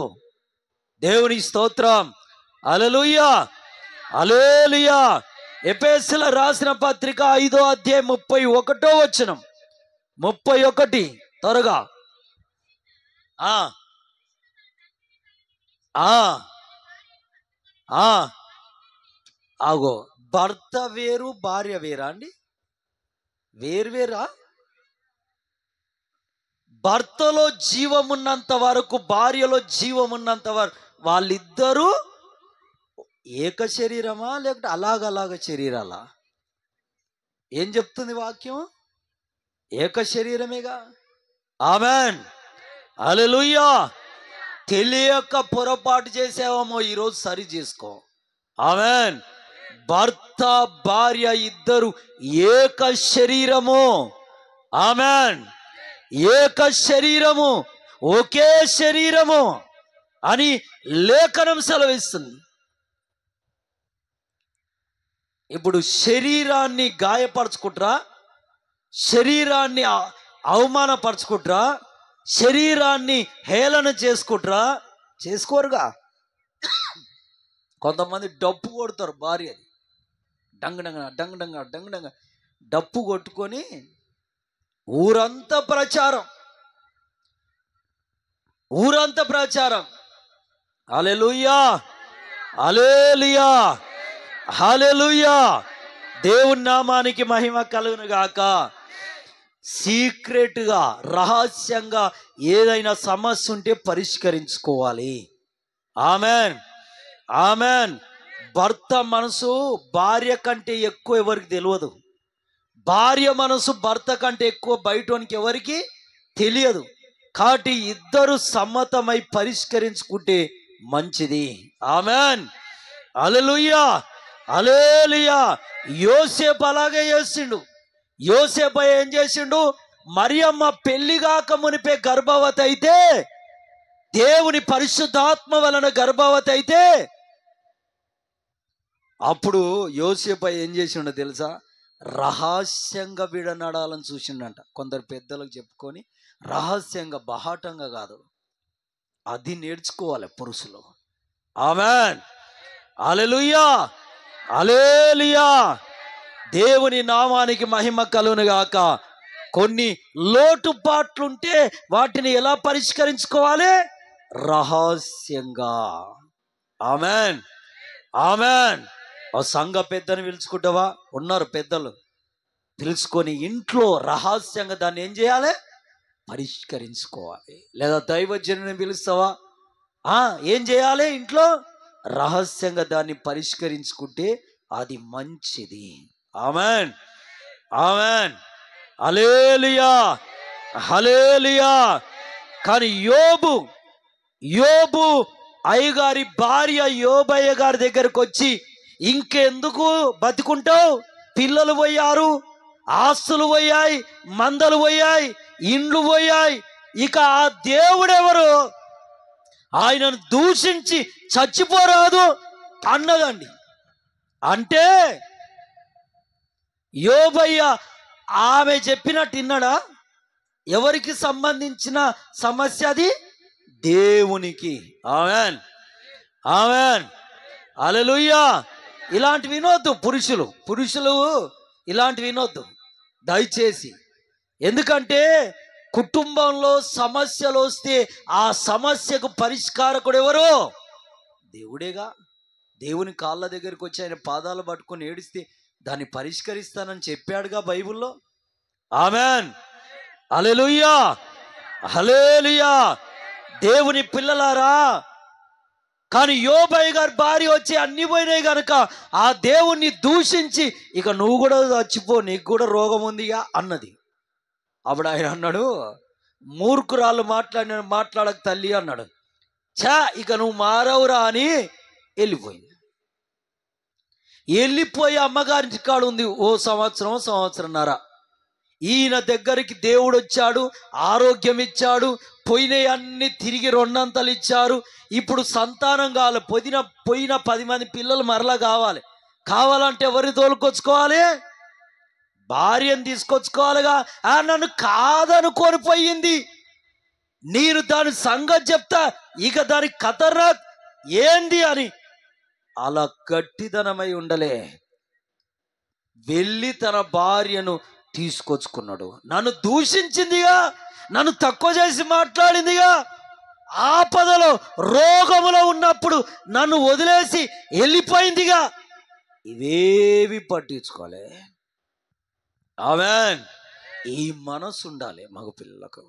దేవుని స్తోత్రం. హల్లెలూయా, హల్లెలూయా. ఎఫెసీయుల రాసిన పత్రిక 5వ అధ్యాయం 31వ వచనం. 31 త్వరగా. ఆగో, భర్త వేరు భార్య వేరా అండి? వేర్వేరా? భర్తలో జీవమున్నంత వరకు, భార్యలో జీవమున్నంత వరకు వాళ్ళిద్దరూ ఏక శరీరమా, లేకపోతే అలాగ శరీరాలా? ఏం చెప్తుంది వాక్యం? ఏక శరీరమేగా. ఆమెన్, హల్లెలూయా. తెలియక పొరపాటు చేసావేమో, ఈరోజు సరి చేసుకో. ఆమెన్. భర్త భార్య ఇద్దరు ఏక శరీరము. ఆమెన్. ఏక శరీరము, ఒకే శరీరము అని లేఖనం సెలవిస్తుంది. ఇప్పుడు శరీరాన్ని గాయపరచుకుంటారా? శరీరాన్ని అవమానపరచుకుంటారా? శరీరాన్ని హేళన చేసుకుంటారా? చేసుకోరుగా. కొంతమంది డప్పు కొడతారు భార్యది. డంగ్ డంగ డంగ్ డంగ డంగ్ డంగ డప్పు కొట్టుకొని ఊరంతా ప్రచారం, ఊరంతా ప్రచారం. హల్లెలూయా, హల్లెలూయా, హల్లెలూయా. దేవుని నామానికి మహిమ కలుగును గాక. సీక్రెట్గా, రహస్యంగా ఏదైనా సమస్య ఉంటే పరిష్కరించుకోవాలి. Amen, amen. భర్త మనసు భార్య కంటే ఎక్కువ ఎవరికి తెలియదు. భార్య మనసు భర్త కంటే ఎక్కువ బయటోనికి ఎవరికి తెలియదు. కాబట్టి ఇద్దరు సమ్మతమై పరిష్కరించుకుంటే మంచిది. ఆమెన్, హల్లెలూయా, హల్లెలూయా. యోసేపు అలాగే చేసిండు. యోసేపు ఏం చేసిండు? మరియమ్మ పెళ్లి కాక మునిపే గర్భవతి అయితే, దేవుని పరిశుద్ధాత్మ వలన గర్భవతి అయితే, అప్పుడు యోసేపు ఏం చేసిండో తెలుసా? రహస్యంగా విడనడాలని చూసిండంట. కొందరు పెద్దలకు చెప్పుకొని రహస్యంగా, బహాటంగా కాదు. అది నేర్చుకోవాలి పురుషులు. ఆమెన్, హల్లెలూయా, హల్లెలూయా. దేవుని నామానికి మహిమ కలుగును గాక. కొన్ని లోటుపాట్లుంటే వాటిని ఎలా పరిష్కరించుకోవాలి? రహస్యంగా. Amen, amen. ఆ సంఘ పెద్దను పిలుచుకుంటావా? ఉన్నారు పెద్దలు. పిలుచుకొని ఇంట్లో రహస్యంగా దాన్ని ఏం చేయాలి? పరిష్కరించుకోవాలి. లేదా దైవజనుని పిలుస్తావా? ఏం చేయాలి? ఇంట్లో రహస్యంగా దాన్ని పరిష్కరించుకుంటే అది మంచిది. ఆమెన్, ఆమెన్, హల్లెలూయా, హల్లెలూయా. కానీ యోబు అయ్యగారి భార్య యోబయ్య గారి దగ్గరకు వచ్చి, ఇంకెందుకు బతికుంటావు, పిల్లలు పోయారు, ఆస్తులు పోయాయి, మందలు పోయాయి, ఇండ్లు పోయాయి, ఇక ఆ దేవుడెవరు, ఆయనను దూషించి చచ్చిపోరాదు అన్నదండి. అంటే యోబయ్య ఆమె చెప్పినట్టు విన్నాడా? ఎవరికి సంబంధించిన సమస్య అది? దేవునికి. ఆమేన్, ఆమేన్, హల్లెలూయా. ఇలాంటి వినొద్దు పురుషులు ఇలాంటి వినొద్దు దయచేసి. ఎందుకంటే కుటుంబంలో సమస్యలు వస్తే ఆ సమస్యకు పరిష్కారకుడు ఎవరు? దేవుడేగా. దేవుని కాళ్ళ దగ్గరికి వచ్చి ఆయన పాదాలు పట్టుకొని ఏడిస్తే దాన్ని పరిష్కరిస్తానని చెప్పాడుగా బైబిల్లో. ఆమేన్, హల్లెలూయా, హల్లెలూయా. దేవుని పిల్లలారా, కానీ యోబయ్య గారి భార్య వచ్చి అన్ని పోయినాయి కనుక ఆ దేవుణ్ణి దూషించి, ఇక నువ్వు కూడా చచ్చిపో, నీకు కూడా రోగం ఉందిగా అన్నది. అప్పుడు ఆయన అన్నాడు, మూర్ఖురాలు మాట్లాడక తల్లి అన్నాడు. ఇక నువ్వు మారవురా అని వెళ్ళిపోయి అమ్మగారి కాడు ఉంది ఓ సంవత్సరంన్నర. ఈయన దగ్గరికి దేవుడు వచ్చాడు, ఆరోగ్యం ఇచ్చాడు, పోయినవి అన్ని తిరిగి రెండంతలు ఇచ్చారు. ఇప్పుడు సంతానం కావాలి, పోయిన 10 మంది పిల్లలు మరలా కావాలంటే ఎవరిని తోలుకొచ్చుకోవాలి? భార్యను తీసుకొచ్చుకోవాలిగా. నన్ను కాదనుకొని పోయింది, నేను దాని సంగతి చెప్తా, ఇక దాని ఖతర్నాక్ ఏంది అని అలా గట్టిదనమై ఉండలే. వెళ్ళి తన భార్యను తీసుకొచ్చుకున్నాడు. నన్ను దూషించిందిగా, నన్ను తక్కువ చేసి మాట్లాడిందిగా, ఆపదలో రోగములో ఉన్నప్పుడు నన్ను వదిలేసి వెళ్ళిపోయిందిగా, ఇవేవి పట్టించుకోలే. ఆమేన్. ఈ మనసు ఉండాలి మగ పిల్లలకు.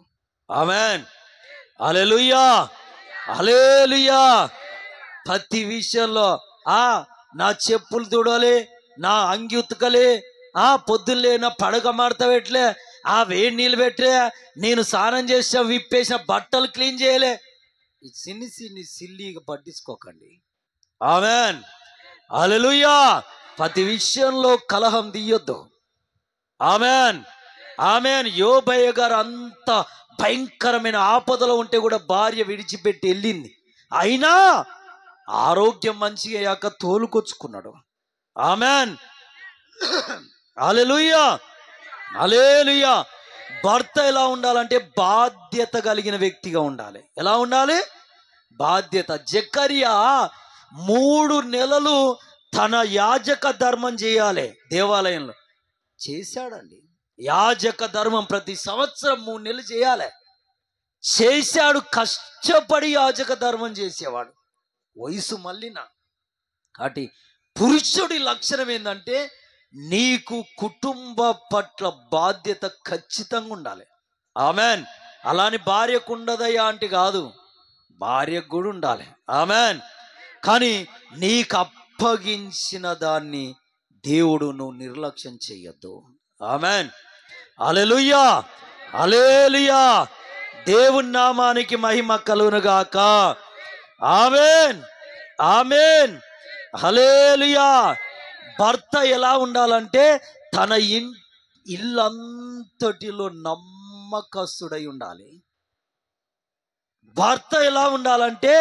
ఆమేన్, హల్లెలూయా, హల్లెలూయా. ప్రతి విషయంలో నా చెప్పులు తుడాలి, నా అంగి ఉతకలే, పొద్దున్నే నా పడక మడత పెట్టలే, వేడి నీళ్ళు పెట్టలే, నేను స్నానం చేసిన విప్పేసిన బట్టలు క్లీన్ చేయలే, సిల్లీగా పట్టించుకోకండి. ఆమేన్, హల్లెలూయా. ప్రతి విషయంలో కలహం తీయొద్దు. ఆమేన్, ఆమేన్. యోబయ్య గారు అంత భయంకరమైన ఆపదలో ఉంటే కూడా భార్య విడిచిపెట్టి వెళ్ళింది, అయినా ఆరోగ్యం మంచిగా అయ్యాక తోలుకొచ్చుకున్నాడు. ఆమేన్, హల్లెలూయా, హల్లెలూయా. భర్త ఎలా ఉండాలంటే బాధ్యత కలిగిన వ్యక్తిగా ఉండాలి. ఎలా ఉండాలి? బాధ్యత. జకర్యా 3 నెలలు తన యాజక ధర్మం చేయాలి దేవాలయంలో, చేశాడండి. యాజక ధర్మం ప్రతి సంవత్సరం 3 నెలలు చేశాడు. కష్టపడి యాజక ధర్మం చేసేవాడు. వయసు మళ్ళిన కాబట్టి పురుషుడి లక్షణం ఏంటంటే నీకు కుటుంబ పట్ల బాధ్యత ఖచ్చితంగా ఉండాలి. ఆమేన్. అలాని భార్యకు ఉండదయ్యా అంటే కాదు, భార్యకు కూడా ఉండాలి. ఆమేన్. కానీ నీకు అప్పగించిన దాన్ని దేవుడు నువ్వు నిర్లక్ష్యం చెయ్యొద్దు. ఆమేన్, హల్లెలూయా, హల్లెలూయా. దేవుని నామానికి మహిమ కలుగును గాక. ఆమేన్, ఆమేన్, హల్లెలూయా. భర్త ఎలా ఉండాలంటే తన ఇల్లంతటిలో నమ్మకస్తుడై ఉండాలి. భర్త ఎలా ఉండాలంటే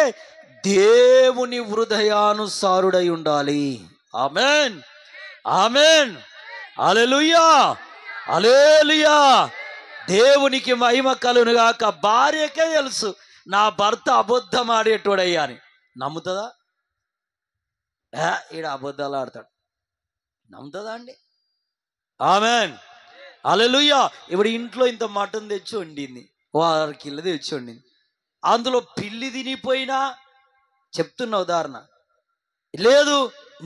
దేవుని హృదయానుసారుడై ఉండాలి. ఆమేన్, ఆమేన్, హల్లెలూయా, హల్లెలూయా. దేవునికి మహిమ కలుగును గాక. భార్యకే తెలుసు నా భర్త అబద్ధం ఆడేటోడయ్యా అని. నమ్ముతుందా? ఈడ అబద్ధాలు ఆడతాడు, నమ్ముతుందా అండి? ఆమేన్, హల్లెలూయా. ఇప్పుడు ఇంట్లో ఇంత మటన్ తెచ్చి వండింది, 6 కిలో తెచ్చి వండింది, అందులో పిల్లి తినిపోయినా, చెప్తున్న ఉదాహరణ, లేదు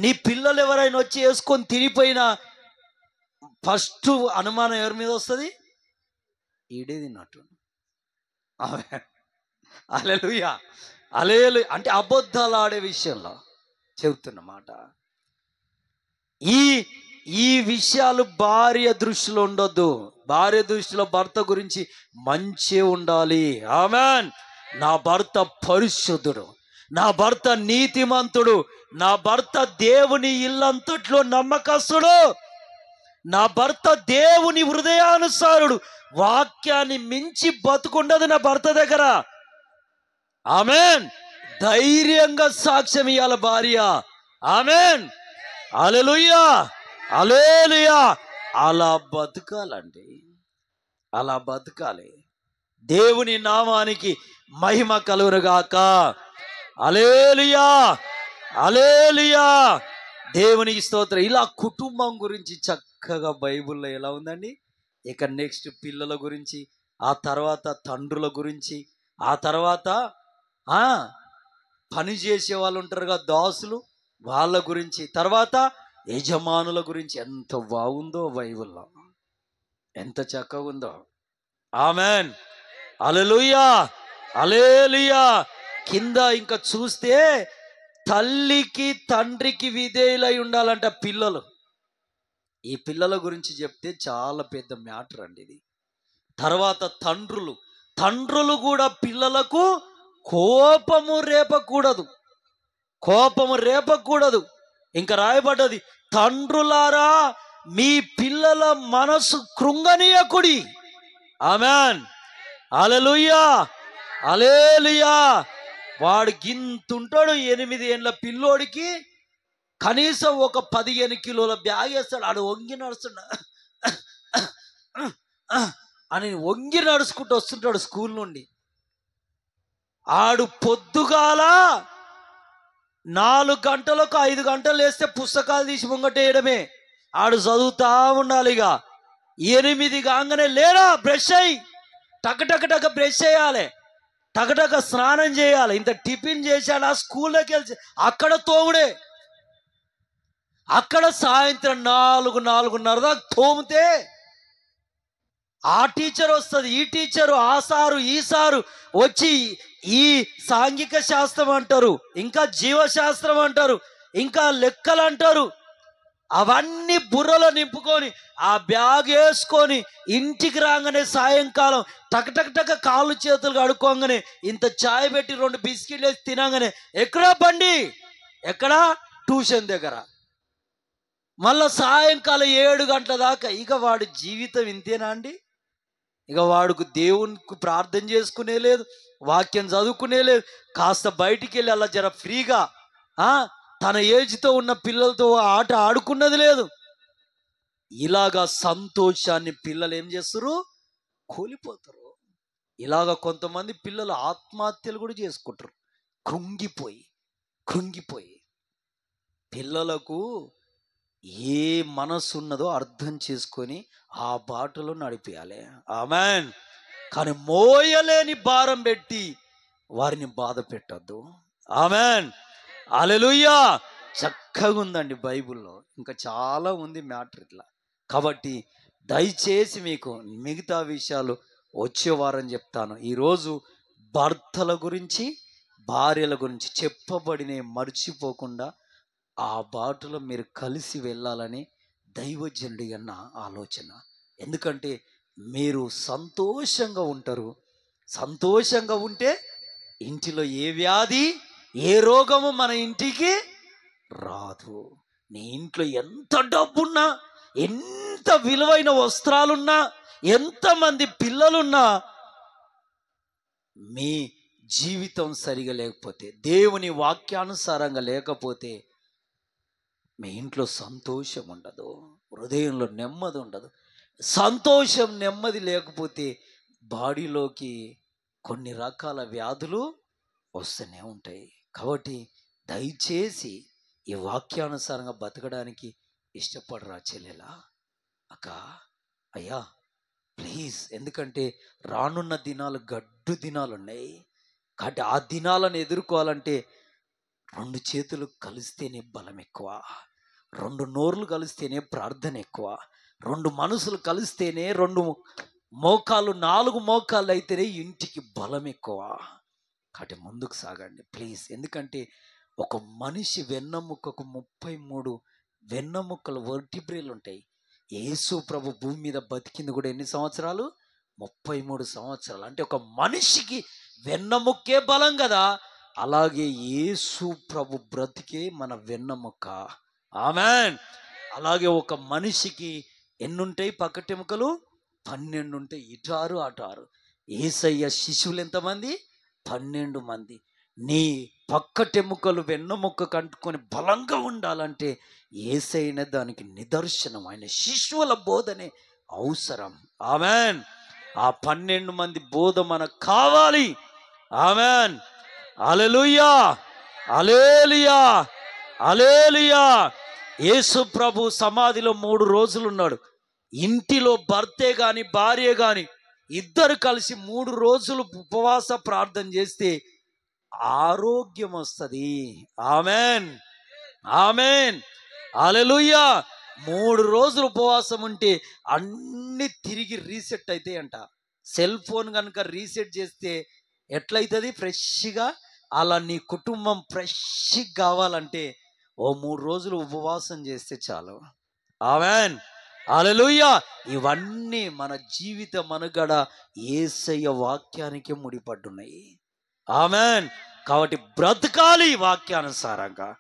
నీ పిల్లలు ఎవరైనా వచ్చి వేసుకొని తినిపోయినా ఫస్ట్ అనుమానం ఎవరి మీద వస్తుంది? ఈడే తిన్నట్టు. ఆమేన్, హల్లెలూయా, హల్లెలూయా. అంటే అబద్ధాలు ఆడే విషయంలో చెబుతున్నమాట. ఈ విషయాలు భార్య దృష్టిలో ఉండొద్దు. భార్య దృష్టిలో భర్త గురించి మంచి ఉండాలి. ఆమెన్. నా భర్త పరిశుద్ధుడు, నా భర్త నీతిమంతుడు, నా భర్త దేవుని ఇల్లంతట్లో నమ్మకస్తుడు, నా భర్త దేవుని హృదయానుసారుడు. వాక్యాన్ని మించి బతుకుండదు నా భర్త దగ్గర. ఆమెన్. ధైర్యంగా సాక్ష్యం ఇయ్యాల భార్య. ఆమెన్. హల్లెలూయా, హల్లెలూయా. అలా బతకాలండి, అలా బతకాలి. దేవుని నామానికి మహిమ కలుగునుగాక. హల్లెలూయా, హల్లెలూయా. దేవునికి స్తోత్రం. ఇలా కుటుంబం గురించి చక్కగా బైబిల్లో ఎలా ఉందండి. ఇక నెక్స్ట్ పిల్లల గురించి, ఆ తర్వాత తండ్రుల గురించి, ఆ తర్వాత పని చేసే వాళ్ళు ఉంటారుగా దాసులు, వాళ్ళ గురించి, తర్వాత యజమానుల గురించి. ఎంత బాగుందో బైబిల్లో, ఎంత చక్కగా ఉందో. ఆమెన్. హల్లెలూయా, హల్లెలూయా. కింద ఇంకా చూస్తే తల్లికి తండ్రికి విధేయులై ఉండాలంట పిల్లలు. ఈ పిల్లల గురించి చెప్తే చాలా పెద్ద మ్యాటర్ అండి ఇది. తర్వాత తండ్రులు, తండ్రులు కూడా పిల్లలకు కోపము రేపకూడదు, కోపము రేపకూడదు. ఇంకా రాయబడ్డది, తండ్రులారా మీ పిల్లల మనసు కృంగనీయకుడి. ఆమెన్. హల్లెలూయా, హల్లెలూయా. వాడు గింతుంటాడు, 8 ఏళ్ళ పిల్లోడికి కనీసం ఒక 15 కిలోల బ్యాగ్ వేస్తాడు. ఆడు వంగి నడుస్తున్నాడు అని వంగి నడుచుకుంటూ వస్తుంటాడు స్కూల్ నుండి. ఆడు పొద్దుగాల 4 గంటలకు 5 గంటలు వేస్తే పుస్తకాలు తీసి ముంగటేయడమే. ఆడు చదువుతా ఉండాలి. ఇక 8 కాగానే లేరా బ్రష్ అయ్యి, టక బ్రష్ చేయాలి, టక స్నానం చేయాలి. ఇంత టిఫిన్ చేశాడు, ఆ స్కూల్లోకి వెళ్ళి అక్కడ తోముడే. అక్కడ సాయంత్రం 4-4:30 దాకా తోమితే ఆ టీచర్ వస్తుంది, ఈ టీచరు, ఆ సారు, ఈ సారు వచ్చి ఈ సాంఘిక శాస్త్రం అంటారు, ఇంకా జీవశాస్త్రం అంటారు, ఇంకా లెక్కలు అంటారు. అవన్నీ బుర్రలో నింపుకొని ఆ బ్యాగ్ వేసుకొని ఇంటికి రాగానే సాయంకాలం టక కాళ్ళు చేతులు కడుక్కోగానే ఇంత చాయ్ పెట్టి 2 బిస్కెట్లు వేసి తినగానే ఎక్కడా బండి, ఎక్కడా ట్యూషన్ దగ్గర. మళ్ళా సాయంకాలం 7 గంటల దాకా. ఇక వాడి జీవితం ఇంతేనా అండి? ఇక వాడికి దేవునికి ప్రార్థన చేసుకునే లేదు, వాక్యం చదువుకునే లేదు, కాస్త బయటికి వెళ్ళి అలా జర ఫ్రీగా తన ఏజ్తో ఉన్న పిల్లలతో ఆట ఆడుకున్నది లేదు. ఇలాగా సంతోషాన్ని పిల్లలు ఏం చేస్తారు? కోల్పోతారు. ఇలాగా కొంతమంది పిల్లలు ఆత్మహత్యలు కూడా చేసుకుంటారు, కృంగిపోయి. పిల్లలకు ఏ మనసు ఉన్నదో అర్థం చేసుకొని ఆ బాటలో నడిపేయాలి. ఆమెన్. కానీ మోయలేని భారం పెట్టి వారిని బాధ పెట్టద్దు. ఆమెన్. హల్లెలూయా. చక్కగా ఉందండి బైబిల్లో, ఇంకా చాలా ఉంది మ్యాటర్ ఇట్లా. కాబట్టి దయచేసి మీకు మిగతా విషయాలు వచ్చే వారం చెప్తాను. ఈరోజు భర్తల గురించి, భార్యల గురించి చెప్పబడిన మర్చిపోకుండా ఆ బాటలో మీరు కలిసి వెళ్ళాలని దైవజనుడి అన్న ఆలోచన. ఎందుకంటే మీరు సంతోషంగా ఉంటారు. సంతోషంగా ఉంటే ఇంటిలో ఏ వ్యాధి, ఏ రోగము మన ఇంటికి రాదు. నీ ఇంట్లో ఎంత డబ్బున్నా, ఎంత విలువైన వస్త్రాలున్నా, ఎంతమంది పిల్లలున్నా, మీ జీవితం సరిగా లేకపోతే, దేవుని వాక్యానుసారంగా లేకపోతే మీ ఇంట్లో సంతోషం ఉండదు, హృదయంలో నెమ్మది ఉండదు. సంతోషం, నెమ్మది లేకపోతే బాడీలోకి కొన్ని రకాల వ్యాధులు వస్తూనే ఉంటాయి. కాబట్టి దయచేసి ఈ వాక్యానుసారంగా బతకడానికి ఇష్టపడరా చెల్లెలా, అక్క, అయ్యా, ప్లీజ్. ఎందుకంటే రానున్న దినాలు గడ్డు దినాలు ఉన్నాయి. కాబట్టి ఆ దినాలను ఎదుర్కోవాలంటే 2 చేతులు కలిస్తేనే బలం ఎక్కువ, 2 నోర్లు కలిస్తేనే ప్రార్థన ఎక్కువ, 2 మనసులు కలిస్తేనే, 2 మోకాలు, 4 మోకాళ్ళు అయితేనే ఇంటికి బలం ఎక్కువ. కాబట్టి ముందుకు సాగండి ప్లీజ్. ఎందుకంటే ఒక మనిషి వెన్నెముకకు 33 వెన్నెముకలు, వర్టిబ్రేలు ఉంటాయి. యేసు ప్రభు భూమి మీద బతికింది కూడా ఎన్ని సంవత్సరాలు? 33 సంవత్సరాలు. అంటే ఒక మనిషికి వెన్నముక్కే బలం కదా, అలాగే యేసు ప్రభు బ్రతికే మన వెన్నముక్క. ఆమెన్. అలాగే ఒక మనిషికి ఎన్నుంటాయి పక్కటెముకలు? 12 ఉంటాయి. ఇటారు అటారు. యేసయ్య శిష్యులు ఎంతమంది? 12 మంది. నీ పక్కటెముకలు వెన్నముక్క కంటుకొని బలంగా ఉండాలంటే యేసయ్యన దానికి నిదర్శనం. ఆయన శిష్యుల బోధనే అవసరం. ఆమెన్. ఆ 12 మంది బోధ మనకు కావాలి. ఆమెన్. హల్లెలూయా, హల్లెలూయా, హల్లెలూయా. యేసు ప్రభు సమాధిలో 3 రోజులు ఉన్నాడు. ఇంటిలో భర్తే గాని భార్య గాని ఇద్దరు కలిసి 3 రోజులు ఉపవాస ప్రార్థన చేస్తే ఆరోగ్యం వస్తుంది. ఆమెన్, ఆమెన్, హల్లెలూయా. 3 రోజులు ఉపవాసం ఉంటే అన్ని తిరిగి రీసెట్ అవుతాయి అంట. సెల్ ఫోన్ కనుక రీసెట్ చేస్తే ఎట్లయితుంది? ఫ్రెష్గా. అలా నీ కుటుంబం ఫ్రెష్గా కావాలంటే ఓ 3 రోజులు ఉపవాసం చేస్తే చాలు. ఆమెన్, హల్లెలూయా. ఇవన్నీ మన జీవిత మనుగడ యేసయ్య వాక్యానికి ముడిపడ్డున్నాయి. ఆమెన్. కాబట్టి బ్రతకాలి వాక్యానుసారంగా.